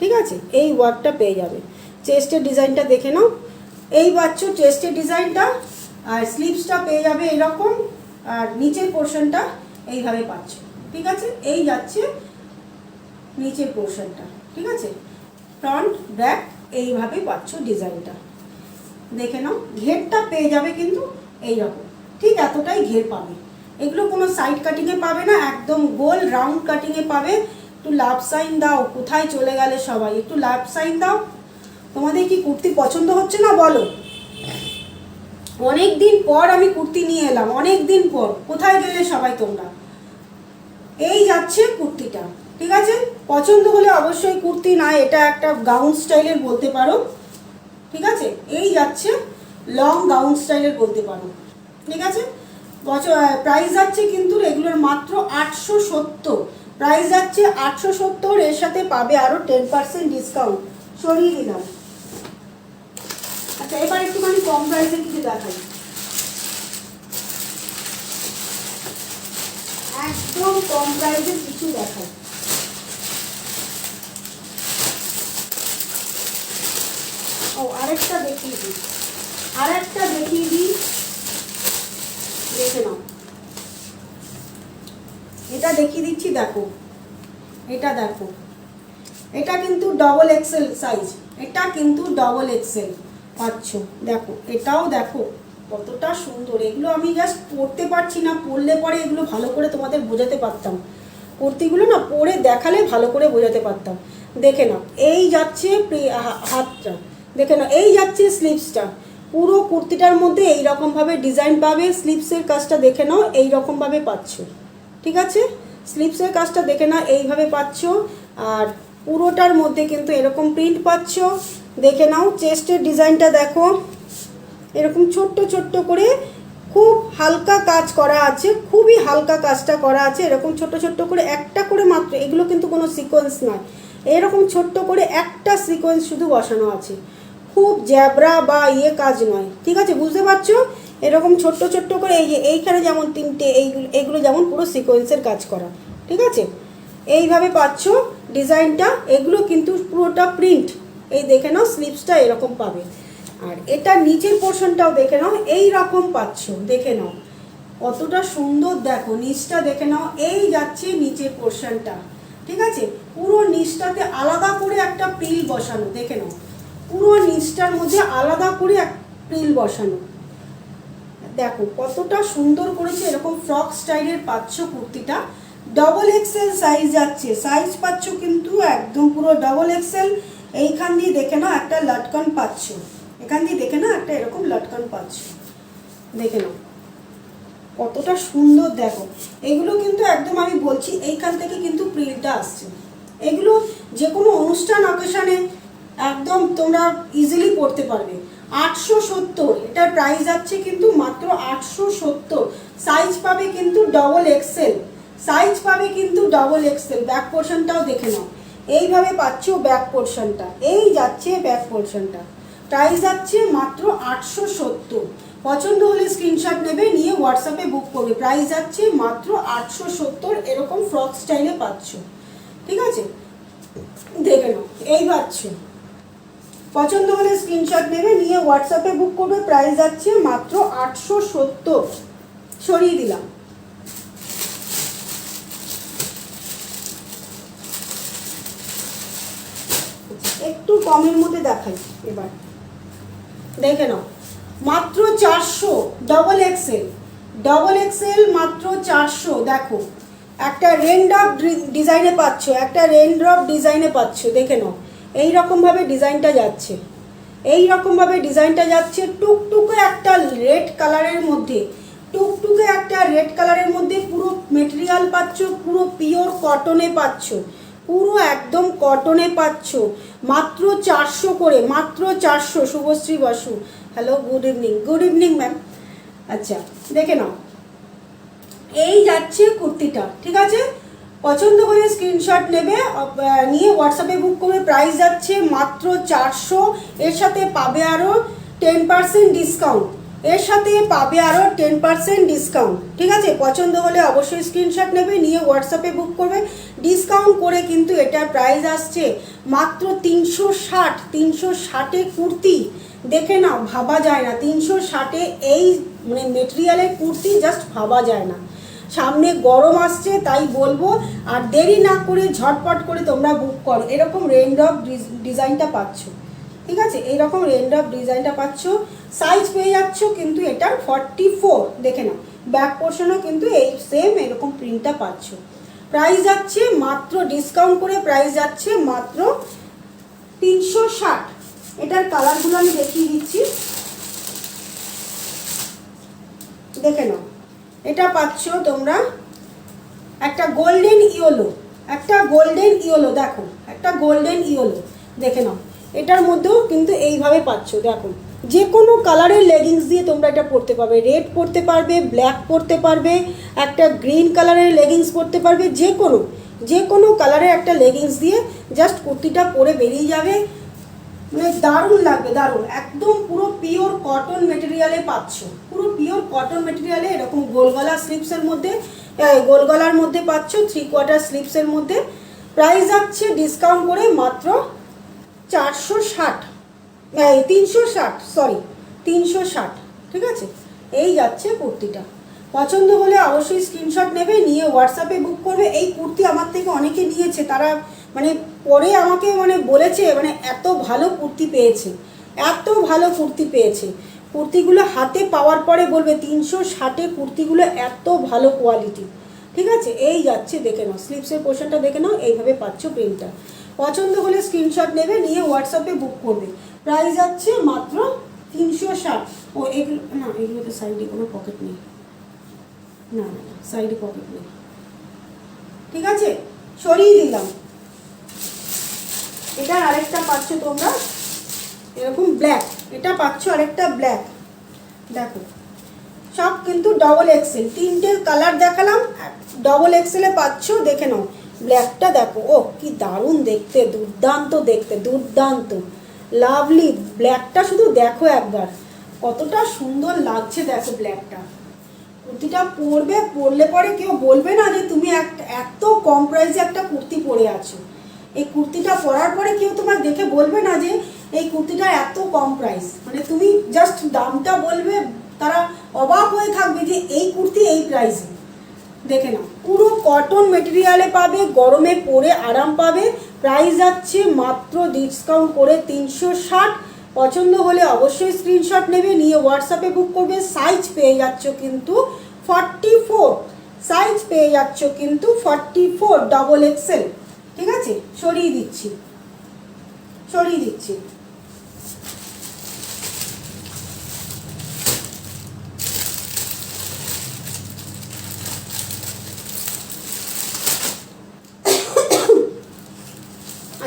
ঠিক আছে। এই ওয়ার্কটা পেয়ে যাবে, চেস্টের ডিজাইনটা দেখে নাও, এই পাচ্ছ চেস্টের ডিজাইনটা। আর স্লিভসটা পেয়ে যাবে এইরকম, আর নিচের পোর্শনটা এইভাবে পাচ্ছ, ঠিক আছে। এই যাচ্ছে নিচের পোর্শনটা, ঠিক আছে। ফ্রন্ট ব্যাক এইভাবে পাচ্ছ ডিজাইনটা, দেখে নাও। ঘেরটা পেয়ে যাবে কিন্তু এইরকম, ঠিক এতটাই ঘের পাবে। এগুলো কোনো সাইড কাটিংয়ে পাবে না, একদম গোল রাউন্ড কাটিংয়ে পাবে। একটু লাভ সাইন দাও, কোথায় চলে গেলে সবাই, একটু লাভ সাইন দাও। তোমাদের কি কুর্তি পছন্দ হচ্ছে না বলো? অনেক দিন পর আমি কুর্তি নিয়ে এলাম, অনেক দিন পর, কোথায় গেলে সবাই তোমরা? এই যাচ্ছে কুর্তিটা, ঠিক আছে? পছন্দ হলে অবশ্যই কুর্তি, না এটা একটা গাউন স্টাইলের বলতে পারো, ঠিক আছে? এই যাচ্ছে লং গাউন স্টাইলের বলতে পারো, ঠিক আছে? প্রাইস যাচ্ছে কিন্তু রেগুলার মাত্র 870, প্রাইস যাচ্ছে 870, এর সাথে পাবে আরও 10% ডিসকাউন্ট, সরিয়ে দিলাম। আচ্ছা, এবার একটুখানি কম প্রাইসের কিছু দেখাই, একদম কম প্রাইসের কিছু দেখাই। ও আরেকটা দেখিয়ে দিই, দেখে নাও, এটা দেখিয়ে দিচ্ছি, দেখো এটা, দেখো এটা কিন্তু ডবল এক্সেল সাইজ, এটা কিন্তু ডবল এক্সেল পাচ্ছ, দেখো এটাও দেখো কতটা সুন্দর। এগুলো আমি জাস্ট পরতে পারছি না, পরলে পরে এগুলো ভালো করে তোমাদের বোঝাতে পারতাম, কুর্তিগুলো না পরে দেখালে ভালো করে বোঝাতে পারতাম। দেখে নাও, এই যাচ্ছে হাতটা, দেখে নাও এই যাচ্ছে স্লিভসটা, পুরো কুর্তিটার মধ্যে এইরকমভাবে ডিজাইন পাবে। স্লিভসের কাজটা দেখে নাও, এইরকমভাবে পাচ্ছ, ঠিক আছে? স্লিভসের কাজটা দেখে নাও, এইভাবে পাচ্ছ। আর পুরোটার মধ্যে কিন্তু এরকম প্রিন্ট পাচ্ছ। দেখে নাও চেস্টের ডিজাইনটা দেখো, এরকম ছোট্ট ছোট্ট করে খুব হালকা কাজ করা আছে, খুবই হালকা কাজটা করা আছে, এরকম ছোট্ট ছোট্ট করে একটা করে মাত্র, এগুলো কিন্তু কোনো সিকোয়েন্স নয়, এরকম ছোট্ট করে একটা সিকোয়েন্স শুধু বসানো আছে, খুব জ্যাবরা বা কাজ নয়, ঠিক আছে? বুঝতে পারছো? এরকম ছোট্ট ছোট্ট করে এই যে এইখানে যেমন তিনটে, এইগুলো যেমন পুরো সিকোয়েন্সের কাজ করা, ঠিক আছে? এইভাবে পাচ্ছ ডিজাইনটা, এগুলো কিন্তু পুরোটা প্রিন্ট। এই দেখে নাও স্লিভসটা এরকম পাবে, আর এটা নিচের পোর্শনটাও দেখে নাও, এই রকম পাচ্ছ, দেখে নাও কতটা সুন্দর, দেখো নিচটা দেখে নাও, এই যাচ্ছে নিচের পোর্শনটা, ঠিক আছে? পুরো নিচটাতে আলাদা করে একটা প্রিল বসানো, দেখে নাও পুরো নিচটার মধ্যে আলাদা করে এক প্রিল বসানো, দেখো কতটা সুন্দর করেছে। এরকম ফ্রক স্টাইলের পাচ্ছ কুর্তিটা, ডবল এক্সেল সাইজ যাচ্ছে, সাইজ পাচ্ছ কিন্তু একদম পুরো ডবল এক্সেল। এইখান দিয়ে দেখে নাও একটা লটকন পাচ্ছ, এখান দিয়ে দেখে নাও একটা এরকম লটকন পাচ্ছ, দেখে নাও কতটা সুন্দর। দেখো এগুলো কিন্তু একদম আমি বলছি এইখান থেকে কিন্তু প্রিলটা আসছে, এগুলো যে কোনো অনুষ্ঠান অকেশনে একদম তোমরা ইজিলি পড়তে পারবে। 870, এটার প্রাইস যাচ্ছে কিন্তু মাত্র 870, সাইজ পাবে কিন্তু ডবল এক্সেল, সাইজ পাবে কিন্তু ডবল এক্সেল। ব্যাক পোর্শনটাও দেখে নাও, এইভাবে পাচ্ছ ব্যাক পোর্শনটা, এই যাচ্ছে ব্যাক পোর্শনটা, প্রাইস যাচ্ছে মাত্র 870। পছন্দ হলে স্ক্রিনশট নেবে, নিয়ে হোয়াটসঅ্যাপে বুক করবে, প্রাইস যাচ্ছে মাত্র 870, এরকম ফ্রক স্টাইলে পাচ্ছ, ঠিক আছে? দেখে নাও এই পাচ্ছ, পছন্দ হলে স্ক্রিনশট নেবে, নিয়ে হোয়াটসঅ্যাপে বুক করবে, প্রাইস যাচ্ছে মাত্র 870, সরিয়ে দিলাম। একটু কমের মধ্যে দেখাই এবার, দেখে নাও মাত্র 400, ডবল এক্সেল, ডবল এক্সেল মাত্র 400। দেখো একটা রেনড্রপ ডিজাইনে পাচ্ছ, একটা রেনড্রপ ডিজাইনে পাচ্ছ, দেখে নাও এইরকমভাবে ডিজাইনটা যাচ্ছে, এইরকমভাবে ডিজাইনটা যাচ্ছে, টুকটুকে একটা রেড কালারের মধ্যে, টুকটুকে একটা রেড কালারের মধ্যে পুরো মেটেরিয়াল পাচ্ছ, পুরো পিওর কটনে পাচ্ছ, পুরো একদম কটনে পাচ্ছ, মাত্র 400 করে, মাত্র 400। Subhashree Basu, hello, good evening, good evening ma'am. আচ্ছা দেখে নাও এই যাচ্ছে কুর্তিটা, ঠিক আছে? পছন্দ করে স্ক্রিনশট নেবে, নিয়ে হোয়াটসঅ্যাপে বুক করবে, প্রাইস যাচ্ছে মাত্র 400, এর সাথে পাবে আরও 10% ডিসকাউন্ট, এর সাথে পাবে আরও 10% ডিসকাউন্ট, ঠিক আছে? পছন্দ হলে অবশ্যই স্ক্রিনশট নেবে, নিয়ে হোয়াটসঅ্যাপে বুক করবে, ডিসকাউন্ট করে কিন্তু এটার প্রাইস আসছে মাত্র 360, 360-এ কুর্তি, দেখে নাও ভাবা যায় না, 360-এ এই মানে মেটেরিয়ালের কুর্তি জাস্ট ভাবা যায় না। সামনে গরম আসছে তাই বলবো, আর দেরি না করে ঝটপট করে তোমরা বুক করো। এরকম রেইনড্রপ ডিজাইনটা পাচ্ছ, ঠিক আছে? এইরকম রেইনড্রপ ডিজাইনটা পাচ্ছ, সাইজ পেয়ে যাচ্ছ কিন্তু এটার 44, দেখে নাও ব্যাক পোর্শনও কিন্তু এই সেম এরকম প্রিন্টটা পাচ্ছ, প্রাইস যাচ্ছে মাত্র, ডিসকাউন্ট করে প্রাইস যাচ্ছে মাত্র 360। এটার কালারগুলো আমি দেখিয়ে দিচ্ছি, দেখে নাও। এটা পাচ্ছ তোমরা একটা গোল্ডেন ইয়েলো, একটা গোল্ডেন ইয়েলো, দেখো একটা গোল্ডেন ইয়েলো, দেখে নাও। এটার মধ্যেও কিন্তু এইভাবে পাচ্ছ, দেখো যে কোনো কালারের লেগিংস দিয়ে তোমরা এটা পরতে পারবে। রেড পরতে পারবে, ব্ল্যাক পরতে পারবে, একটা গ্রিন কালারের লেগিংস পরতে পারবে, যে কোনো কালারের একটা লেগিংস দিয়ে জাস্ট কুর্তিটা পরে বেরিয়ে যাবে, মানে দারুণ লাগবে, দারুণ। একদম পুরো পিওর কটন মেটেরিয়ালে পাচ্ছ, পুরো পিওর কটন মেটেরিয়ালে এরকম গোলগলা স্লিপসের মধ্যে, গোলগলার মধ্যে পাচ্ছ, 3/4 স্লিপসের মধ্যে। প্রাইস যাচ্ছে ডিসকাউন্ট করে মাত্র 460, 360, সরি 360, ঠিক আছে। এই যাচ্ছে কুর্তিটা। পছন্দ হলে অবশ্যই স্ক্রিনশট নেবে, নিয়ে হোয়াটসঅ্যাপে বুক করবে। এই কুর্তি আমার থেকে অনেকে নিয়েছে, তারা মানে পরে আমাকে মানে বলেছে মানে এত ভালো কুর্তি পেয়েছে, এত ভালো কুর্তি পেয়েছে। কুর্তিগুলো হাতে পাওয়ার পরে বলবে 360 কুর্তিগুলো এত ভালো কোয়ালিটি, ঠিক আছে। এই যাচ্ছে, দেখে নাও স্লিপসের পোর্শনটা, দেখে নাও এইভাবে পাচ্ছ প্রিন্টটা। পছন্দ হলে স্ক্রিনশট নেবে, নিয়ে হোয়াটসঅ্যাপে বুক করবে। প্রাইস যাচ্ছে মাত্র 360। ও এগুলো না, এগুলোতে সাইডে কোনো পকেট নেই, না না না, সাইডে পকেট নেই, ঠিক আছে, সরিয়ে দিলাম। এটা আরেকটা পাচ্ছ তোমরা এরকম ব্ল্যাক, এটা পাচ্ছ আরেকটা ব্ল্যাক, দেখো সব কিন্তু ডবল এক্সেল, 3টে কালার দেখালাম, ডবল এক্সেলে পাচ্ছ, দেখে নাও। ব্ল্যাকটা দেখো, ও কি দারুণ দেখতে, দুর্দান্ত দেখতে, দুর্দান্ত লাভলি। ব্ল্যাকটা শুধু দেখো একবার কতটা সুন্দর লাগছে, দেখো ব্ল্যাকটা। কুর্তিটা পরলে পরে কেউ বলবে না যে তুমি এত কম প্রাইসে একটা কুর্তি পরে আছো। এই কুর্তিটা পরার পরে কেউ তোমার দেখে বলবে না যে এই কুর্তিটা এত কম প্রাইস, মানে তুমি জাস্ট দামটা বলবে, তারা অবাক হয়ে থাকবে যে এই কুর্তি এই প্রাইসে। দেখে নাও, পুরো কটন মেটেরিয়ালে পাবে, গরমে পরে আরাম পাবে। প্রাইস যাচ্ছে মাত্র ডিসকাউন্ট করে 360। পছন্দ হলে অবশ্যই স্ক্রিনশট নেবে, নিয়ে হোয়াটসঅ্যাপে বুক করবে। সাইজ পেয়ে যাচ্ছ কিন্তু 44, সাইজ পেয়ে যাচ্ছ কিন্তু 44 ডবল এক্সেল, ঠিক আছে। সরিয়ে দিচ্ছি, সরিয়ে দিচ্ছি।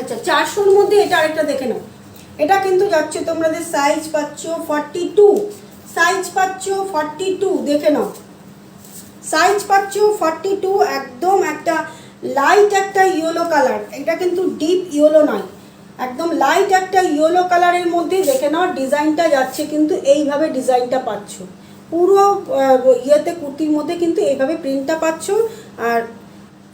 আচ্ছা, 400-র মধ্যে এটা আরেকটা দেখে নাও। এটা কিন্তু যাচ্ছে তোমাদের সাইজ পাচ্ছ 42, সাইজ পাচ্ছ 42, দেখে নাও সাইজ পাচ্ছ 42। একদম একটা লাইট একটা ইয়েলো কালার, এটা কিন্তু ডিপ ইয়েলো নয়, একদম লাইট একটা ইয়েলো কালারের মধ্যে, দেখে নাও ডিজাইনটা যাচ্ছে কিন্তু এইভাবে, ডিজাইনটা পাচ্ছ পুরো ইয়েতে কুর্তির মধ্যে কিন্তু এইভাবে প্রিন্টটা পাচ্ছ। আর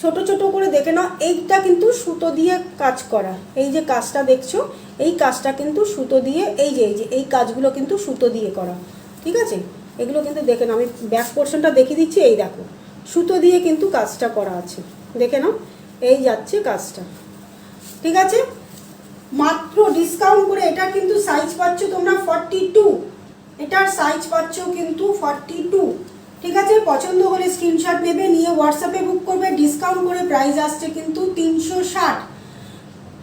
ছোট ছোট করে দেখে নাও, এইটা কিন্তু সুতো দিয়ে কাজ করা, এই যে কাজটা দেখছো, এই কাজটা কিন্তু সুতো দিয়ে, এই যে এই কাজগুলো কিন্তু সুতো দিয়ে করা, ঠিক আছে। এগুলো কিন্তু দেখে নাও, আমি ব্যাক পোর্শনটা দেখিয়ে দিচ্ছি, এই দেখো সুতো দিয়ে কিন্তু কাজটা করা আছে, দেখে নাও এই যাচ্ছে কাজটা, ঠিক আছে। মাত্র ডিসকাউন্ট করে এটা কিন্তু সাইজ পাচ্ছ তোমরা 42, এটার সাইজ পাচ্ছ কিন্তু 42, ঠিক আছে। পছন্দ হলে স্ক্রিনশট নেবে, নিয়ে হোয়াটসঅ্যাপে বুক করবে। ডিসকাউন্ট করে প্রাইস আসছে কিন্তু 360,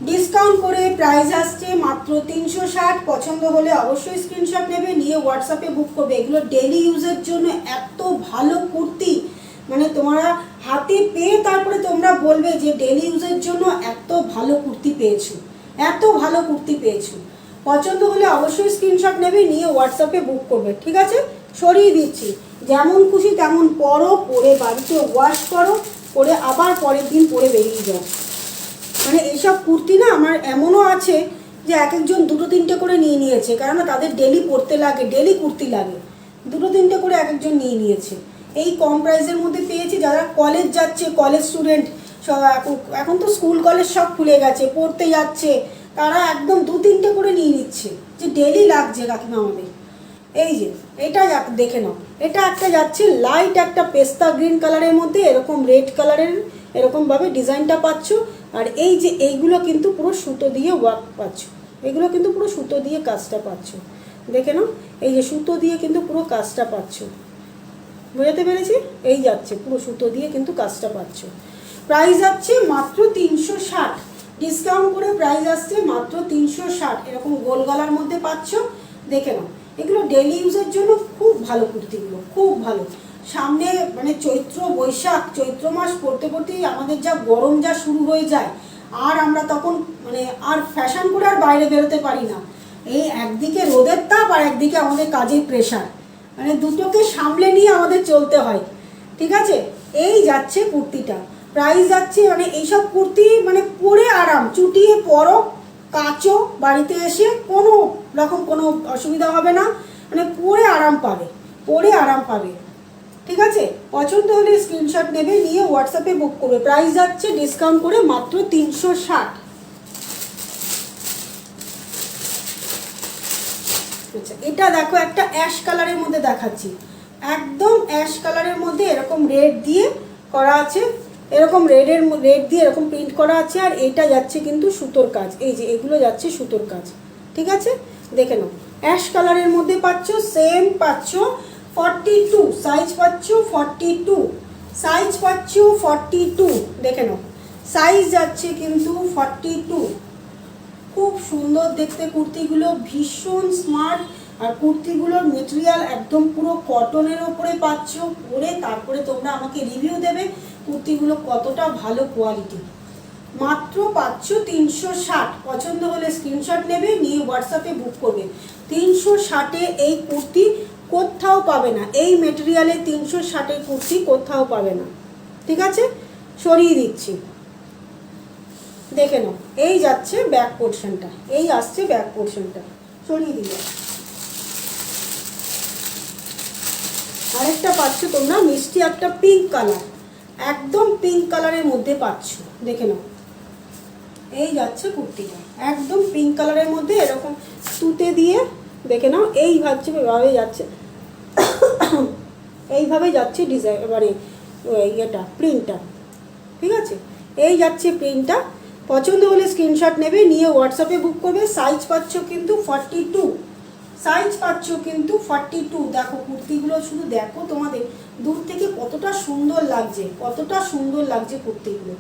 ডিসকাউন্ট করে প্রাইস আসছে মাত্র 360। পছন্দ হলে অবশ্যই স্ক্রিনশট নেবে, নিয়ে হোয়াটসঅ্যাপে বুক করবে। এগুলো ডেলি ইউজের জন্য এত ভালো কুর্তি, মানে তোমরা হাতে পেয়ে তারপরে তোমরা বলবে যে ডেলি ইউজের জন্য এত ভালো কুর্তি পেয়েছো, এত ভালো কুর্তি পেয়েছো। পছন্দ হলে অবশ্যই স্ক্রিনশট নেবে, নিয়ে হোয়াটসঅ্যাপে বুক করবে, ঠিক আছে। সরিয়ে দিচ্ছি, যেমন খুশি তেমন পরো, পরে বাড়িতে ওয়াশ করো, করে আবার পরের দিন পরে বেরিয়ে যাও। মানে এইসব কুর্তি না আমার এমনও আছে যে এক একজন 2-3টে করে নিয়ে নিয়েছে, কেননা তাদের ডেলি পরতে লাগে, ডেলি কুর্তি লাগে, 2-3টে করে এক একজন নিয়ে নিয়েছে। এই কম প্রাইসের মধ্যে পেয়েছি। যারা কলেজ যাচ্ছে, কলেজ স্টুডেন্ট, এখন তো স্কুল কলেজ সব খুলে গেছে, পড়তে যাচ্ছে, তারা একদম 2-3টে করে নিয়ে নিচ্ছে, যে ডেলি লাগছে কাকিমা আমাদের। এই যে এটা দেখে নাও, এটা একটা যাচ্ছে লাইট একটা পেস্তা গ্রিন কালারের মধ্যে, এরকম রেড কালারের এরকমভাবে ডিজাইনটা পাচ্ছ। আর এই যে এইগুলো কিন্তু পুরো সুতো দিয়ে ওয়ার্ক পাচ্ছ, এগুলো কিন্তু পুরো সুতো দিয়ে কাজটা পাচ্ছ, দেখে নাও এই যে সুতো দিয়ে কিন্তু পুরো কাজটা পাচ্ছ, বুঝতে পেরেছি। এই যাচ্ছে পুরো সুতো দিয়ে কিন্তু কাজটা পাচ্ছ। প্রাইস যাচ্ছে মাত্র 360, ডিসকাউন্ট করে প্রাইস আসছে মাত্র 360। এরকম গোল গলার মধ্যে পাচ্ছ, দেখে নাও। এগুলো ডেলি ইউজের জন্য খুব ভালো কুর্তিগুলো, খুব ভালো। সামনে মানে চৈত্র বৈশাখ, চৈত্র মাস পড়তে পড়তেই আমাদের যা গরম যা শুরু হয়ে যায়, আর আমরা তখন মানে আর ফ্যাশন করে আর বাইরে বেরোতে পারি না। এই একদিকে রোদের তাপ আর একদিকে আমাদের কাজের প্রেশার, মানে দুটোকে সামলে নিয়ে আমাদের চলতে হয়, ঠিক আছে। এই যাচ্ছে কুর্তিটা, প্রাইস যাচ্ছে মানে এইসব কুর্তি মানে পরে আরাম, চুটিয়ে পরো, কাচো, বাড়িতে এসে কোনো রকম কোনো অসুবিধা হবে না, মানে পরে আরাম পাবে, পরে আরাম পাবে, ঠিক আছে। পছন্দ হলে স্ক্রিনশট নেবে, নিয়ে হোয়াটসঅ্যাপে বুক করবে। প্রাইস যাচ্ছে ডিসকাউন্ট করে মাত্র 360। আচ্ছা, এটা দেখো একটা অ্যাশ কালারের মধ্যে দেখাচ্ছি, একদম অ্যাশ কালারের মধ্যে এরকম রেড দিয়ে করা আছে, এরকম রেড দিয়ে এরকম প্রিন্ট করা আছে। আর এটা যাচ্ছে কিন্তু সুতোর কাজ, এই যে এগুলো যাচ্ছে সুতোর কাজ, ঠিক আছে। দেখে নাও, অ্যাশ কালারের মধ্যে পাচ্ছ, সেম পাচ্ছ 42 সাইজ, পাচ্ছ 42 সাইজ, পাচ্ছ 42, দেখে নাও সাইজ যাচ্ছে কিন্তু 42। খুব সুন্দর দেখতে কুর্তিগুলো, ভীষণ স্মার্ট। আর কুর্তিগুলোর মেটেরিয়াল একদম পুরো কটনের ওপরে পাচ্ছ, পরে তারপরে তোমরা আমাকে রিভিউ দেবে কুর্তিগুলো কতটা ভালো কোয়ালিটি। মাত্র পাচ্ছ 360। পছন্দ হলে স্ক্রিনশট নেবে, নিয়ে হোয়াটসঅ্যাপে বুক করবে। 360-এ এই কুর্তি কোথাও পাবে না, এই মেটেরিয়ালে 360-এর কুর্তি কোথাও পাবে না, ঠিক আছে। সরিয়ে দিচ্ছি, দেখে নাও। এই যাচ্ছে ব্যাক পোর্শনটা, এই আসছে ব্যাক পোর্শনটা, সরিয়ে দিলে। আরেকটা পাচ্ছ তোমরা মিষ্টি একটা পিঙ্ক কালার, একদম পিঙ্ক কালারের মধ্যে পাচ্ছ, দেখে নাও। এই যাচ্ছে কুর্তিটা একদম পিঙ্ক কালারের মধ্যে, এরকম তুতে দিয়ে, দেখে নাও। এই ভাবছে এভাবে যাচ্ছে, এইভাবে যাচ্ছে ডিজাইন, মানে ইয়েটা প্রিন্টটা, ঠিক আছে। এই যাচ্ছে প্রিন্টটা। পছন্দ হলে স্ক্রিনশট নেবে, নিয়ে হোয়াটসঅ্যাপে বুক করবে। সাইজ পাচ্ছ কিন্তু 42, সাইজ পাচ্ছ কিন্তু 42। দেখো কুর্তিগুলো শুধু দেখো, তোমাদের দূর থেকে কতটা সুন্দর লাগছে, কতটা সুন্দর লাগছে কুর্তিগুলো।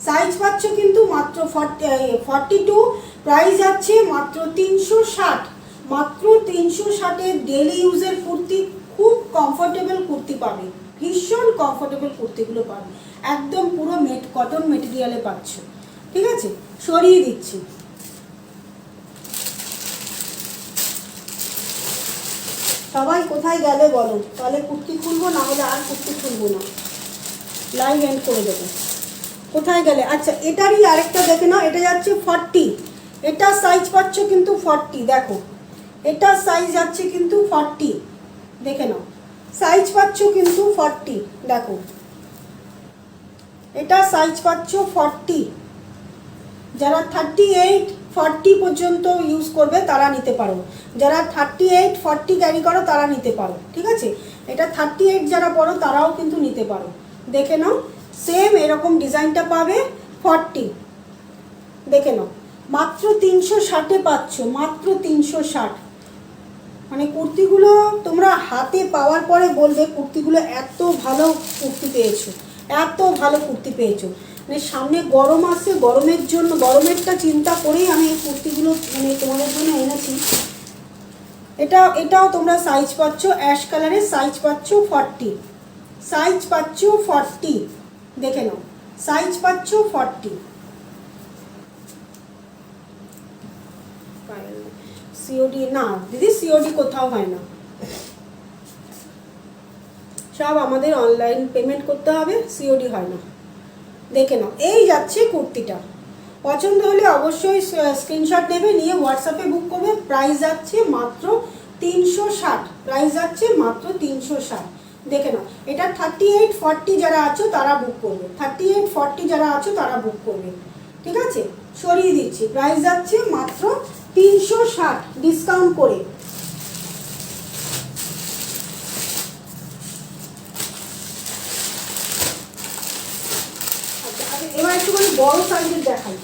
সাইজ পাচ্ছ কিন্তু মাত্র 42, প্রাইস যাচ্ছে মাত্র 360। মাত্র 360-এ ডেলি ইউজের কুর্তি, খুব কমফোর্টেবল কুর্তি পাবে, ভীষণ কমফোর্টেবল কুর্তিগুলো পাবে, একদম পুরো কটন মেটেরিয়ালে পাচ্ছ, ঠিক আছে। সরিয়ে দিচ্ছি। সবাই কোথায় গেলে বলো, তাহলে কুর্তি খুলবো, না হলে আর কুর্তি খুলবো না, লাইভ এন্ড করে দেবো। কোথায় গেলে? আচ্ছা, এটারই আরেকটা দেখে নাও, এটা যাচ্ছে 40, এটা সাইজ পাচ্ছ কিন্তু 40, দেখো এটা সাইজ যাচ্ছে কিন্তু 40, দেখে নাও সাইজ পাচ্ছ কিন্তু 40, দেখো এটা সাইজ পাচ্ছ 40। যারা 38 40 পর্যন্ত ইউজ করবে তারা নিতে পারো, যারা 38 40 ক্যারি করো তারা নিতে পারো, ঠিক আছে। এটা 38 যারা পড়ো তারাও কিন্তু নিতে পারো, দেখে নাও। সেম এরকম ডিজাইনটা পাবে 40, দেখে নাও। মাত্র 360-এ পাচ্ছ, মাত্র 360। মানে কুর্তিগুলো তোমরা হাতে পাওয়ার পরে বলবে কুর্তিগুলো এত ভালো কুর্তি পেয়েছো, এত ভালো কুর্তি পেয়েছো। মানে সামনে গরম আসছে, গরমের জন্য, গরমেরটা চিন্তা করেই আমি এই কুর্তিগুলো মানে তোমাদের জন্য এনেছি। এটাও তোমরা সাইজ পাচ্ছ অ্যাশ কালারের, সাইজ পাচ্ছ 40, সাইজ পাচ্ছ 40, দেখে নাও সাইজ পাচ্ছ 40। সিওডি না দিদি, সিওডি কোথাও হয় না, সব আমাদের অনলাইন পেমেন্ট করতে হবে, সিওডি হয় না, দেখে নাও। এই যাচ্ছে কুর্তিটা, পছন্দ হলে অবশ্যই স্ক্রিনশট নেবে, নিয়ে হোয়াটসঅ্যাপে বুক করবে। প্রাইস যাচ্ছে মাত্র 360, প্রাইস যাচ্ছে মাত্র 360, দেখে নাও। এটা 38 40 যারা আছো তারা বুক করবে, 38 40 যারা আছো তারা বুক করবে, ঠিক আছে। সরিয়ে দিচ্ছি, প্রাইস যাচ্ছে মাত্র 360 ডিসকাউন্ট করে। এবার একটুখানি বড় সাইজের দেখাই,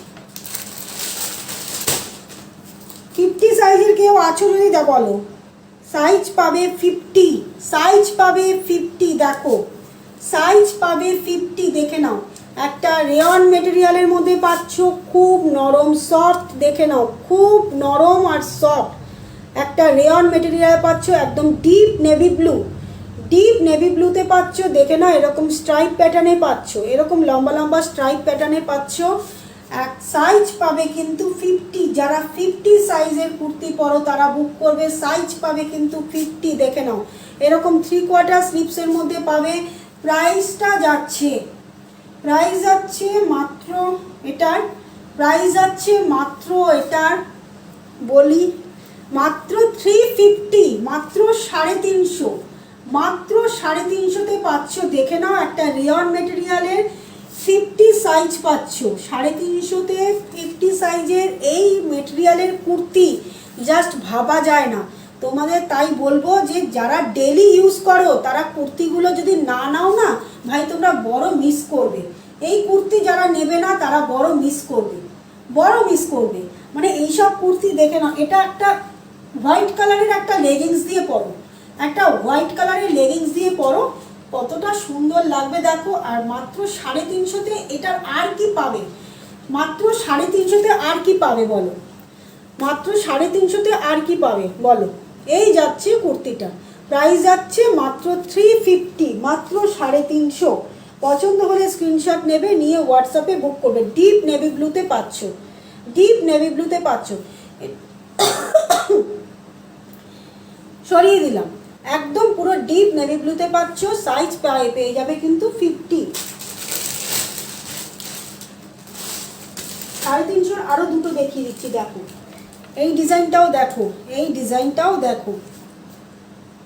50 সাইজের কেউ আছো যদি বলো, সাইজ পাবে 50, সাইজ পাবে 50, দেখো সাইজ পাবে 50, দেখে নাও একটা রেয়ন মেটেরিয়ালের মধ্যে পাচ্ছ, খুব নরম সফট, দেখে নাও খুব নরম আর সফট একটা রেয়ন মেটেরিয়াল পাচ্ছ, একদম deep navy blue, deep navy ব্লুতে পাচ্ছ, দেখে নাও এরকম স্ট্রাইপ প্যাটার্নে পাচ্ছ, এরকম লম্বা লম্বা স্ট্রাইপ প্যাটার্নে পাচ্ছ। এক সাইজ পাবে কিন্তু 50, যারা 50 সাইজের কুর্তি পরো তারা বুক করবে, সাইজ পাবে কিন্তু 50, দেখে নাও এরকম 3/4 স্লিপসের মধ্যে পাবে। প্রাইসটা যাচ্ছে, প্রাইস যাচ্ছে মাত্র, এটার প্রাইস যাচ্ছে মাত্র, এটার বলি মাত্র 350, মাত্র 350, মাত্র 350তে পাচ্ছ। দেখে নাও একটা রেয়ন মেটেরিয়ালের 50 সাইজ পাচ্ছ, 350তে 50 সাইজের এই মেটেরিয়ালের কুর্তি জাস্ট ভাবা যায় না তোমাদের। তাই বলবো যে যারা ডেলি ইউজ করো তারা কুর্তিগুলো যদি না নাও না ভাই, তোমরা বড় মিস করবে। এই কুর্তি যারা নেবে না তারা বড় মিস করবে, বড় মিস করবে। মানে এইসব কুর্তি দেখে নাও, এটা একটা হোয়াইট কালারের একটা লেগিংস দিয়ে পরো, একটা হোয়াইট কালারের লেগিংস দিয়ে পরো, কতটা সুন্দর লাগবে দেখো। আর মাত্র 350তে এটার আর কি পাবে, মাত্র 350তে আর কি পাবে বলো, মাত্র 350তে আর কি পাবে বলো। এই যাচ্ছে কুর্তিটা, প্রাইস যাচ্ছে মাত্র 350, মাত্র 350। পছন্দ হলে স্ক্রিনশট নেবে, নিয়ে হোয়াটসঅ্যাপে বুক করবে। ডিপ নেভি ব্লুতে পাচ্ছ, ডিপ নেভি ব্লুতে পাচ্ছ, সরিয়ে দিলাম, একদম পুরো ডিপ নেভি ব্লুতে পাচ্ছ। সাইজ পেয়ে যাবে কিন্তু 50। 350 আরো দুটো দেখিয়ে দিচ্ছি, দেখো এই ডিজাইনটাও দেখো, এই ডিজাইনটাও দেখো,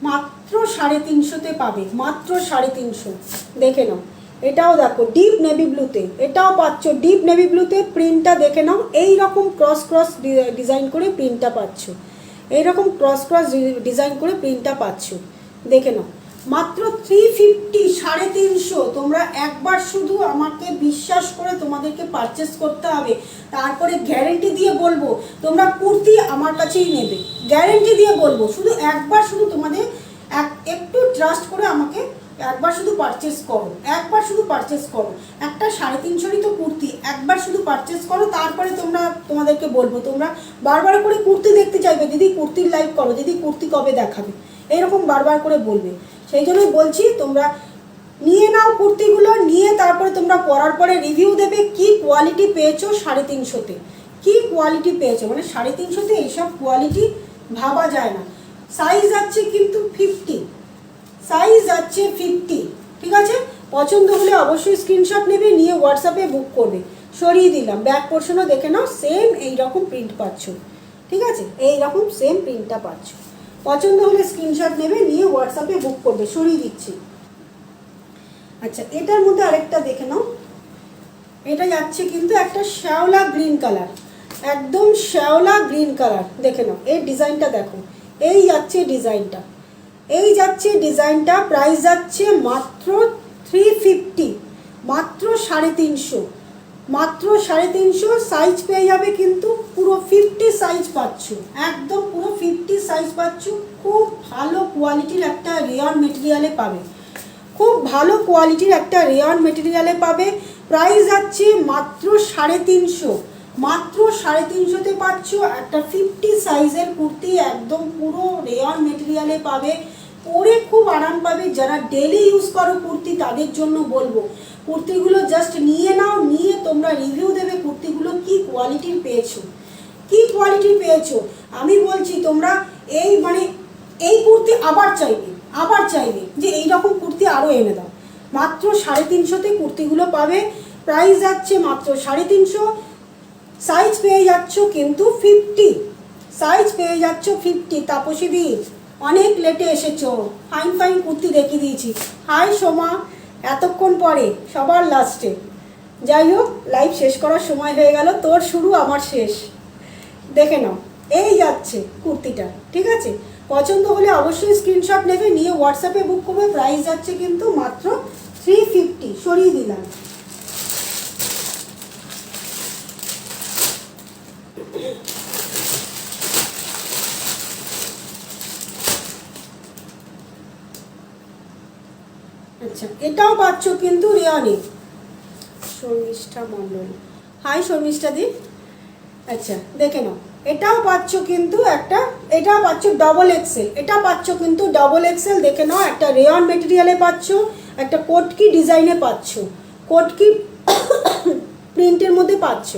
মাত্র 350তে পাবে, মাত্র 350, দেখে নাও। এটাও দেখো ডিপ নেভি ব্লুতে, এটাও পাচ্ছ ডিপ নেভি ব্লুতে। প্রিন্টটা দেখে নাও, এই রকম ক্রস ক্রস ডিজাইন করে প্রিন্টটা পাচ্ছ, এইরকম ক্রস ক্রস ডিজাইন করে প্রিন্টটা পাচ্ছ, দেখে নাও। মাত্র 350, 350। তোমরা একবার শুধু আমাকে বিশ্বাস করে তোমাদেরকে পারচেস করতে হবে, তারপরে গ্যারেন্টি দিয়ে বলবো তোমরা কুর্তি আমার কাছেই নেবে, গ্যারেন্টি দিয়ে বলবো। শুধু একবার, শুধু তোমাদের একটু ট্রাস্ট করে আমাকে একবার শুধু পারচেস করো, একবার শুধু পারচেস করো। একটা 350 তো কুর্তি, একবার শুধু পারচেস করো, তারপরে তোমাদেরকে বলবো। তোমরা বারবার করে কুর্তি দেখতে চাইবে, দিদি কুর্তির লাইভ করো, দিদি কুর্তি কবে দেখাবে, এইরকম বারবার করে বলবে। সেই জন্যই বলছি তোমরা নিয়ে নাও কুর্তিগুলো, নিয়ে তারপরে তোমরা পরার পরে রিভিউ দেবে কি কোয়ালিটি পেয়েছো 350তে, কি কোয়ালিটি পেয়েছো। মানে 350তে এইসব কোয়ালিটি ভাবা যায় না। সাইজ যাচ্ছে কিন্তু 50, সাইজ যাচ্ছে 50, ঠিক আছে। পছন্দ হলে অবশ্যই স্ক্রিনশট নেবে, নিয়ে হোয়াটসঅ্যাপে বুক করবে। সরিয়ে দিলাম, ব্যাক পোর্শনও দেখে নাও, সেম এইরকম প্রিন্ট পাচ্ছ, ঠিক আছে, এইরকম সেম প্রিন্টটা পাচ্ছ। পছন্দ হলে স্ক্রিনশট নেবে, নিয়ে হোয়াটসঅ্যাপে বুক করবে। সরিয়ে দিচ্ছি। আচ্ছা, এটার মধ্যে আরেকটা দেখে নাও, এটা যাচ্ছে কিন্তু একটা শ্যাওলা গ্রিন কালার, একদম শ্যাওলা গ্রিন কালার, দেখে নাও এই ডিজাইনটা দেখো, এই যাচ্ছে ডিজাইনটা, এই যাচ্ছে ডিজাইনটা। প্রাইস যাচ্ছে মাত্র 350, মাত্র 350, মাত্র 350। সাইজ পেয়ে যাবে কিন্তু পুরো 50 সাইজ পাচ্ছ, একদম পুরো 50 সাইজ পাচ্ছ। খুব ভালো কোয়ালিটির একটা রেয়ন মেটেরিয়ালে পাবে, খুব ভালো কোয়ালিটির একটা রেয়ন মেটেরিয়ালে পাবে। প্রাইস যাচ্ছে মাত্র 350, মাত্র 350তে পাচ্ছ একটা 50 সাইজের কুর্তি, একদম পুরো রেয়ন মেটেরিয়ালে পাবে। পরে খুব আরাম পাবে। যারা ডেলি ইউজ করো কুর্তি তাদের জন্য বলবো কুর্তিগুলো জাস্ট নিয়ে নাও, নিয়ে তোমরা রিভিউ দেবে কুর্তিগুলো কি কোয়ালিটির পেয়েছো, কি কোয়ালিটির পেয়েছো। আমি বলছি তোমরা এই মানে এই কুর্তি আবার চাইবে, আবার চাইবে যে এই রকম কুর্তি আরও এনে দাও। মাত্র 350তে কুর্তিগুলো পাবে। প্রাইস যাচ্ছে মাত্র 350, সাইজ পেয়ে যাচ্ছ কিন্তু 50, সাইজ পেয়ে যাচ্ছ 50। তাপসী দি অনেক লেটে এসেছো, ফাইন ফাইন কুর্তি দেখিয়ে দিয়েছি। হাই সোমা, এতক্ষণ পরে সবার লাস্টে। যাই হোক, লাইভ শেষ করার সময় হয়ে গেল, তোর শুরু আমার শেষ। দেখে নাও, এই যাচ্ছে কুর্তিটা, ঠিক আছে। পছন্দ হলে অবশ্যই স্ক্রিনশট নেবে, নিয়ে হোয়াটসঅ্যাপে বুক করবে। প্রাইস যাচ্ছে কিন্তু মাত্র 350। সরিয়ে দিলাম। আচ্ছা, এটাও পাচ্ছ কিন্তু রেয়নে, শর্মিষ্ঠা মণ্ডল, হাই শর্মিষ্ঠা দি। আচ্ছা দেখে নাও, এটাও পাচ্ছ কিন্তু একটা, এটাও পাচ্ছ ডবল এক্সেল, এটা পাচ্ছ কিন্তু ডবল এক্সেল। দেখে নাও, একটা রেয়ন মেটেরিয়ালে পাচ্ছ, একটা কোটকি ডিজাইনে পাচ্ছ, কোটকি প্রিন্টের মধ্যে পাচ্ছ,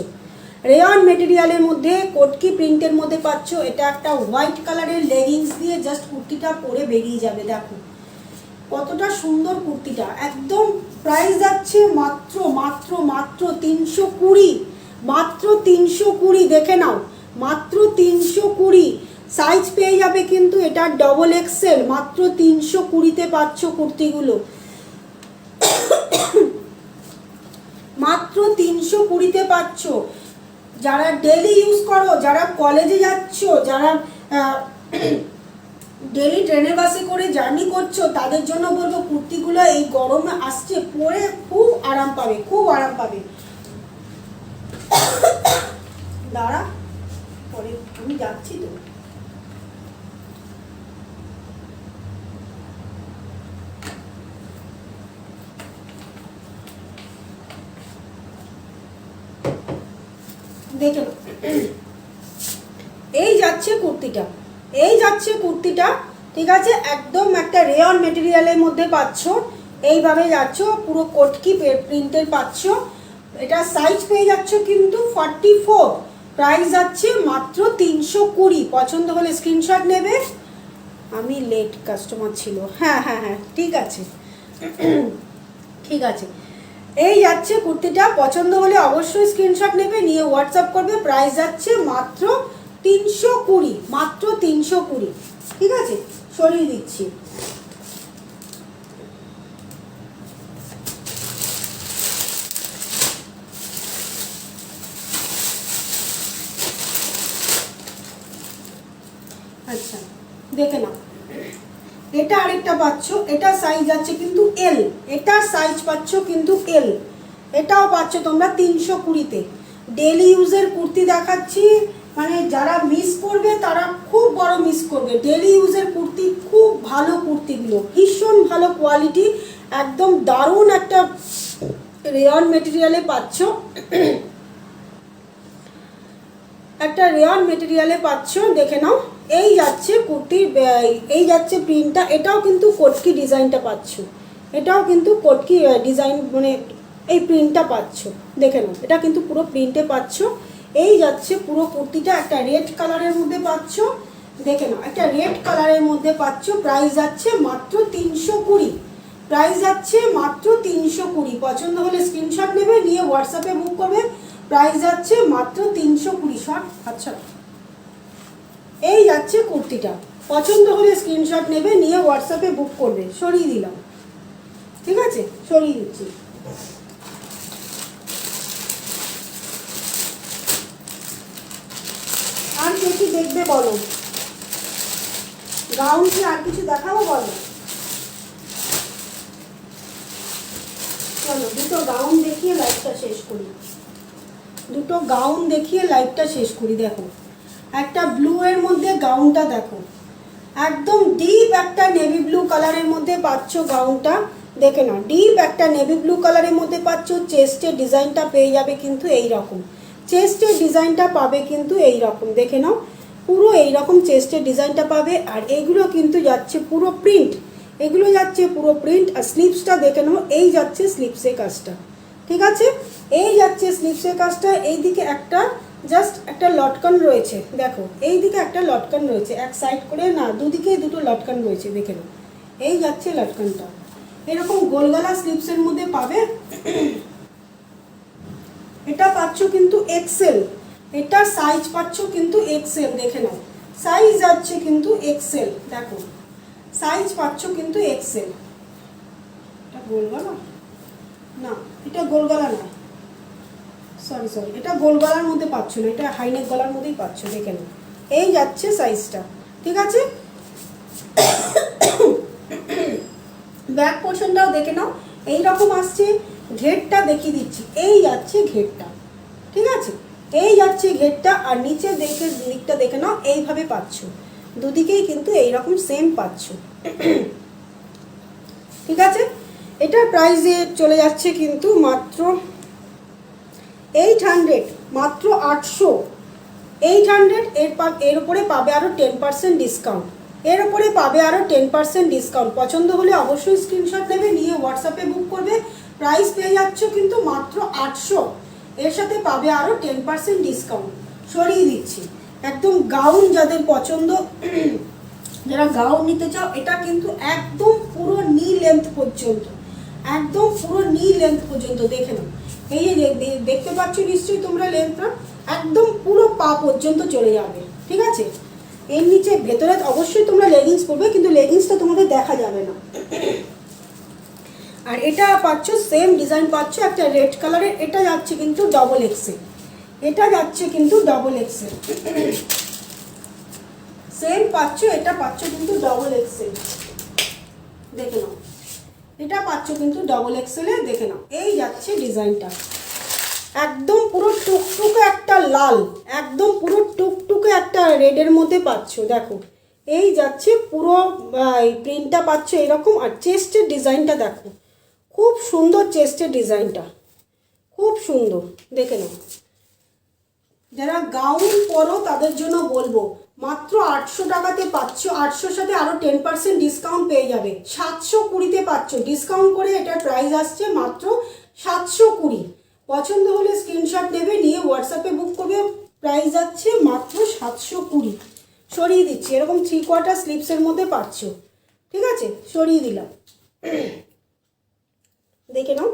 রেয়ন মেটেরিয়ালের মধ্যে কোটকি প্রিন্টের মধ্যে পাচ্ছ। এটা একটা হোয়াইট কালারের লেগিংস দিয়ে জাস্ট কুর্তিটা পরে বেরিয়ে যাবে। দেখো কতটা সুন্দর কুর্তিটা, একদম প্রাইস যাচ্ছে মাত্র মাত্র মাত্র 320, মাত্র 320। দেখে নাও, মাত্র 320। সাইজ পেয়ে যাবে কিন্তু এটা ডবল এক্সেল, মাত্র 320-তে পাচ্ছ কুর্তিগুলো, মাত্র 320-তে পাচ্ছ। যারা ডেলি ইউজ করো, যারা কলেজে যাচ্ছ, যারা ডেলি ট্রেনে বাসে করে জার্নি করছো, তাদের জন্য বলবো কুর্তিগুলো এই গরমে আসছে, পরে খুব আরাম পাবে, খুব আরাম পাবে। দাঁড়া, পরে আমি যাচ্ছি তো। দেখে এই যাচ্ছে কুর্তিটা, এই যাচ্ছে কুর্তিটা, ঠিক আছে। একদম একটা রেয়ন মেটেরিয়ালের মধ্যে পাচ্ছ, এইভাবে যাচ্ছ, পুরো কোটকি প্রিন্টের পাচ্ছ। এটা সাইজ পেয়ে যাচ্ছ কিন্তু 44, প্রাইস যাচ্ছে মাত্র 320। পছন্দ হলে স্ক্রিনশট নেবে। আমি লেট, কাস্টমার ছিল, হ্যাঁ হ্যাঁ হ্যাঁ ঠিক আছে ঠিক আছে। এই যাচ্ছে কুর্তিটা, পছন্দ হলে অবশ্যই স্ক্রিনশট নেবে, নিয়ে হোয়াটসঅ্যাপ করবে। প্রাইস যাচ্ছে মাত্র 320, মাত্র 320, ঠিক আছে। সরিয়ে দিচ্ছি। আচ্ছা দেখে নাও, এটা আরেকটা পাচ্ছ, এটা সাইজ আছে কিন্তু এল, এটার সাইজ পাচ্ছ কিন্তু এল, এটাও পাচ্ছ তোমরা 320-তে। ডেলি ইউজের কুর্তি দেখাচ্ছি, মানে যারা মিস করবে তারা খুব বড় মিস করবে। ডেলি ইউজের কুর্তি, খুব ভালো কুর্তিগুলো, ভীষণ ভালো কোয়ালিটি, একদম দারুণ একটা রেয়ন মেটেরিয়ালে পাচ্ছ, একটা রেয়ন মেটেরিয়ালে পাচ্ছ। দেখে নাও, এই যাচ্ছে কুর্তির, এই যাচ্ছে প্রিন্টটা, এটাও কিন্তু কোটকি ডিজাইনটা পাচ্ছ, এটাও কিন্তু কোটকি ডিজাইন, মানে এই প্রিন্টটা পাচ্ছ। দেখে নাও, এটা কিন্তু পুরো প্রিন্টে পাচ্ছ। এই যাচ্ছে পুরো কুর্তিটা, একটা রেড কালারের মধ্যে পাচ্ছ। দেখে নাও, একটা রেড কালারের মধ্যে পাচ্ছ। প্রাইস যাচ্ছে মাত্র 320, প্রাইস যাচ্ছে মাত্র 320। পছন্দ হলে স্ক্রিনশট নেবে, নিয়ে হোয়াটসঅ্যাপে বুক করবে। প্রাইস যাচ্ছে মাত্র 320। শর্ট, আচ্ছা এই যাচ্ছে কুর্তিটা, পছন্দ হলে স্ক্রিনশট নেবে, নিয়ে হোয়াটসঅ্যাপে বুক করবে। সরিয়ে দিলাম, ঠিক আছে, সরিয়ে দিচ্ছি। আর কি দেখবে বলো, গাউন কি আর কিছু দেখাবো বলো? চলো দুটো গাউন দেখিয়ে লাইভটা শেষ করি, দুটো গাউন দেখিয়ে লাইভটা শেষ করি। দেখো একটা ব্লু এর মধ্যে গাউনটা, দেখো একদম ডিপ একটা নেভি ব্লু কালারের মধ্যে পাচ্ছ গাউনটা। দেখে নাও, ডিপ একটা নেভি ব্লু কালারের মধ্যে পাচ্ছ। চেস্টের ডিজাইনটা পেয়ে যাবে কিন্তু এই রকম, চেস্টের ডিজাইনটা পাবে কিন্তু এই রকম। দেখে নাও, পুরো এই রকম চেস্টের ডিজাইনটা পাবে। আর এগুলো কিন্তু যাচ্ছে পুরো প্রিন্ট, এগুলো যাচ্ছে পুরো প্রিন্ট। আর স্লিপসটা দেখে নাও, এই যাচ্ছে স্লিপসের কাজটা, ঠিক আছে, এই যাচ্ছে স্লিপসের কাজটা। এইদিকে একটা জাস্ট একটা লটকান রয়েছে, দেখো এই দিকে একটা লটকান রয়েছে, এক সাইড করে না, দুদিকেই দুটো লটকান রয়েছে। দেখে নাও, এই যাচ্ছে লটকানটা, এরকম গোলগলা স্লিপসের মধ্যে পাবে। এটা পাচ্ছ কিন্তু এক্সেল, এটা সাইজ পাচ্ছ কিন্তু এক্সেল। দেখে নাও, সাইজ যাচ্ছে কিন্তু এক্সেল, দেখো সাইজ পাচ্ছ কিন্তু এক্সেল। এটা গোলগলা না, এটা গোলগলা না, সরি সরি, এটা গোল গলার মধ্যে পাচ্ছ না, এটা হাইনেক গলার মধ্যেই পাচ্ছ। দেখে নাও, এই যাচ্ছে সাইজটা, ঠিক আছে। ব্যাক পোর্শনটাও দেখে নাও, এই রকম আসছে। ঘেরটা দেখিয়ে দিচ্ছি, এই যাচ্ছে ঘেরটা, ঠিক আছে, এই যাচ্ছে ঘেরটা। আর নিচে দেখে দিকটা দেখে নাও, এইভাবে পাচ্ছ, দুদিকেই কিন্তু এইরকম সেম পাচ্ছ, ঠিক আছে। এটার প্রাইসে চলে যাচ্ছে কিন্তু মাত্র 800, মাত্র 800, 800। এর উপরে পাবে আরও 10% ডিসকাউন্ট, এর উপরে পাবে আরও 10% ডিসকাউন্ট। পছন্দ হলে অবশ্যই স্ক্রিনশট নেবে, নিয়ে হোয়াটসঅ্যাপে বুক করবে। প্রাইস পেয়ে যাচ্ছ কিন্তু মাত্র 800, এর সাথে পাবে আরও 10% ডিসকাউন্ট। সরিয়ে দিচ্ছি একদম গাউন যাদের পছন্দ, যারা গাউন নিতে চাও, এটা কিন্তু একদম পুরো নি লেন্থ পর্যন্ত, একদম পুরো নি লেন্থ পর্যন্ত। দেখে নাও, এই যে দেখতে পাচ্ছ নিশ্চয়ই তোমরা লেন্থটা একদম পুরো পা পর্যন্ত চলে যাবে, ঠিক আছে। এর নিচে ভেতরে অবশ্যই তোমরা লেগিংস পরবে, কিন্তু লেগিংসটা তোমাদের দেখা যাবে না। আর এটা পাচ্ছ সেম ডিজাইন পাচ্ছ একটা রেড কালারের, এটা যাচ্ছে কিন্তু ডবল এক্সেল, এটা যাচ্ছে কিন্তু ডবল এক্সেল, সেম পাচ্ছ, এটা পাচ্ছ কিন্তু ডবল এক্সেল। দেখে নাও, এটা পাচ্ছ কিন্তু ডবল এক্সেলে। দেখে নাও, এই যাচ্ছে ডিজাইনটা একদম পুরো টুকটুকে একটা লাল, একদম পুরো টুকটুকে একটা রেডের মধ্যে পাচ্ছ। দেখো, এই যাচ্ছে পুরো প্রিন্টটা পাচ্ছ এরকম। আর চেস্টের ডিজাইনটা দেখো, খুব সুন্দর চেস্টের ডিজাইনটা, খুব সুন্দর। দেখে নাও, যারা গাউন পরো তাদের জন্য বলবো মাত্র 800 টাকাতে পাচ্ছ। 800 সাথে আরও 10% ডিসকাউন্ট পেয়ে যাবে, 720-তে পাচ্ছ। ডিসকাউন্ট করে এটার প্রাইস আসছে মাত্র 720। পছন্দ হলে স্ক্রিনশট নেবে, নিয়ে হোয়াটসঅ্যাপে বুক করবে। প্রাইস যাচ্ছে মাত্র 720। সরিয়ে দিচ্ছি, এরকম 3/4 স্লিপসের মধ্যে পাচ্ছ, ঠিক আছে। সরিয়ে দিলাম, দেখে নাও।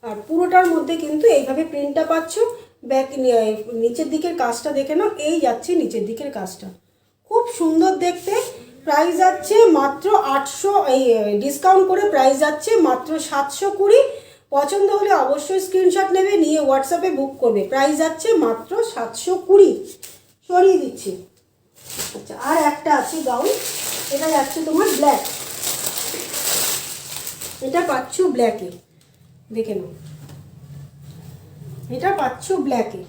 আর পুরোটার মধ্যে কিন্তু এইভাবে প্রিন্টটা পাচ্ছ। ব্যাক নিচের দিকের কাজটা দেখে নাও, এই যাচ্ছে নিচের দিকের কাজটা, খুব সুন্দর দেখতে। প্রাইস যাচ্ছে মাত্র 800, এই ডিসকাউন্ট করে প্রাইস যাচ্ছে মাত্র 720। পছন্দ হলে অবশ্যই স্ক্রিনশট নেবে, নিয়ে হোয়াটসঅ্যাপে বুক করবে। প্রাইস যাচ্ছে মাত্র 720। সরিয়ে দিচ্ছি। আচ্ছা, আর একটা আছে গাউন, এটা যাচ্ছে তোমার ব্ল্যাক, এটা পাচ্ছ ব্ল্যাকে। দেখে নাও, এটা পাচ্ছ ব্ল্যাকে,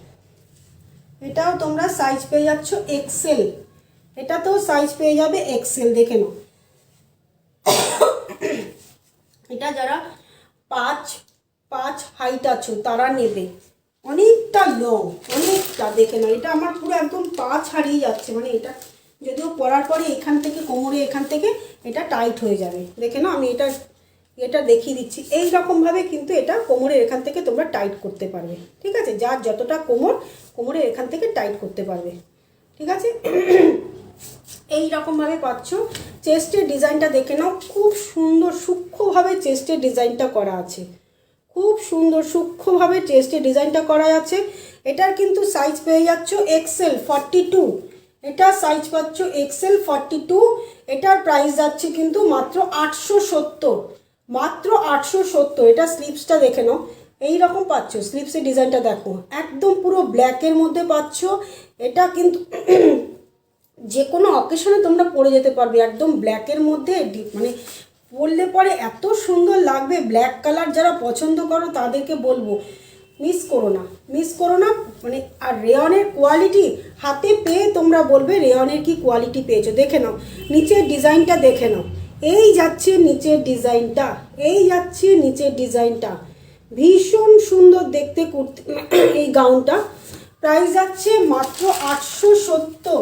এটাও তোমরা সাইজ পেয়ে যাচ্ছ এক্সেল, এটাতেও সাইজ পেয়ে যাবে এক্সেল। দেখে নাও, এটা যারা 5 হাইট আছো তারা নেবে, অনেকটা লং, অনেকটা। দেখে নাও, এটা আমার পুরো একদম 5 হারিয়ে যাচ্ছে, মানে এটা যদিও পরার পরে এখান থেকে কোমরে এখান থেকে এটা টাইট হয়ে যাবে। দেখে নাও, আমি এটা দেখিয়ে দিচ্ছি। এই রকমভাবে কিন্তু এটা কোমরের এখান থেকে তোমরা টাইট করতে পারবে, ঠিক আছে। যার যতটা কোমরের এখান থেকে টাইট করতে পারবে, ঠিক আছে। এই রকমভাবে পাচ্ছ। চেস্টের ডিজাইনটা দেখে নাও, খুব সুন্দর সূক্ষ্মভাবে চেস্টের ডিজাইনটা করা আছে, খুব সুন্দর সূক্ষ্মভাবে চেস্টের ডিজাইনটা করা আছে। এটার কিন্তু সাইজ পেয়ে যাচ্ছ এক্সেল 42, এটা সাইজ পাচ্ছ এক্সেল 42। এটার প্রাইস যাচ্ছে কিন্তু মাত্র 870, মাত্র 870। এটা স্লিপসটা দেখে নাও, এই রকম পাচ্ছ। স্লিপসের ডিজাইনটা দেখো, একদম পুরো ব্ল্যাকের মধ্যে পাচ্ছ। এটা কিন্তু যে কোনো অকেশনে তোমরা পরে যেতে পারবে, একদম ব্ল্যাকের মধ্যে। মানে পরলে পরে এত সুন্দর লাগবে। ব্ল্যাক কালার যারা পছন্দ করো তাদেরকে বলবো মিস করো না, মিস করো না। মানে আর রেয়নের কোয়ালিটি হাতে পেয়ে তোমরা বলবে রেয়নের কি কোয়ালিটি পেয়েছো। দেখে নাও, নিচের ডিজাইনটা দেখে নাও, এই যাচ্ছে নিচের ডিজাইনটা, এই যাচ্ছে নিচের ডিজাইনটা, ভীষণ সুন্দর দেখতে কুর্তি এই গাউনটা। প্রাইস যাচ্ছে মাত্র 870,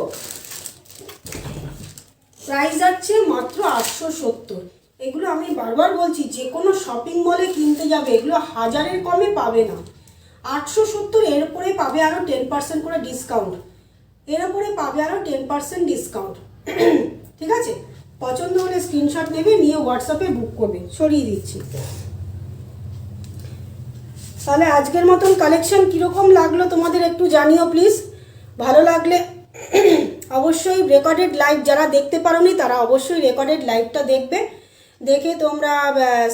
প্রাইস যাচ্ছে মাত্র 870। এগুলো আমি বারবার বলছি, যে কোনো শপিং মলে কিনতে যাবে এগুলো 1000-এর কমে পাবে না। 870, এর উপরে পাবে আরও 10% করে ডিসকাউন্ট, এর উপরে পাবে আরও 10% ডিসকাউন্ট, ঠিক আছে। পছন্দ হলে স্ক্রিনশট নেবে, নিয়ে হোয়াটসঅ্যাপে বুক করবে। সরিয়ে দিচ্ছি। তাহলে আজকের মতন কালেকশন কীরকম লাগলো তোমাদের একটু জানিও প্লিজ। ভালো লাগলে অবশ্যই রেকর্ডেড লাইভ, যারা দেখতে পারোনি তারা অবশ্যই রেকর্ডেড লাইভটা দেখবে। দেখে তোমরা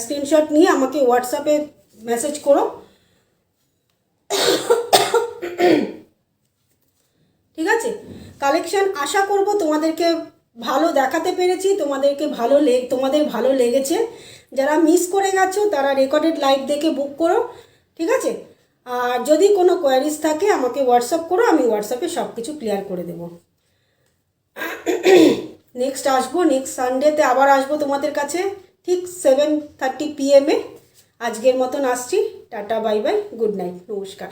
স্ক্রিনশট নিয়ে আমাকে হোয়াটসঅ্যাপে মেসেজ করো, ঠিক আছে। কালেকশন আশা করব তোমাদেরকে ভালো দেখাতে পেরেছি, তোমাদের ভালো লেগেছে। যারা মিস করে গেছো তারা রেকর্ডেড লাইভ দেখে বুক করো, ঠিক আছে। আর যদি কোনো কোয়ারিজ থাকে আমাকে হোয়াটসঅ্যাপ করো, আমি হোয়াটসঅ্যাপে সব কিছু ক্লিয়ার করে দেবো। নেক্সট সানডেতে আবার আসবো তোমাদের কাছে ঠিক 7:30 PM। আজকের মতন আসছি। Tata, bye bye, good night, নমস্কার।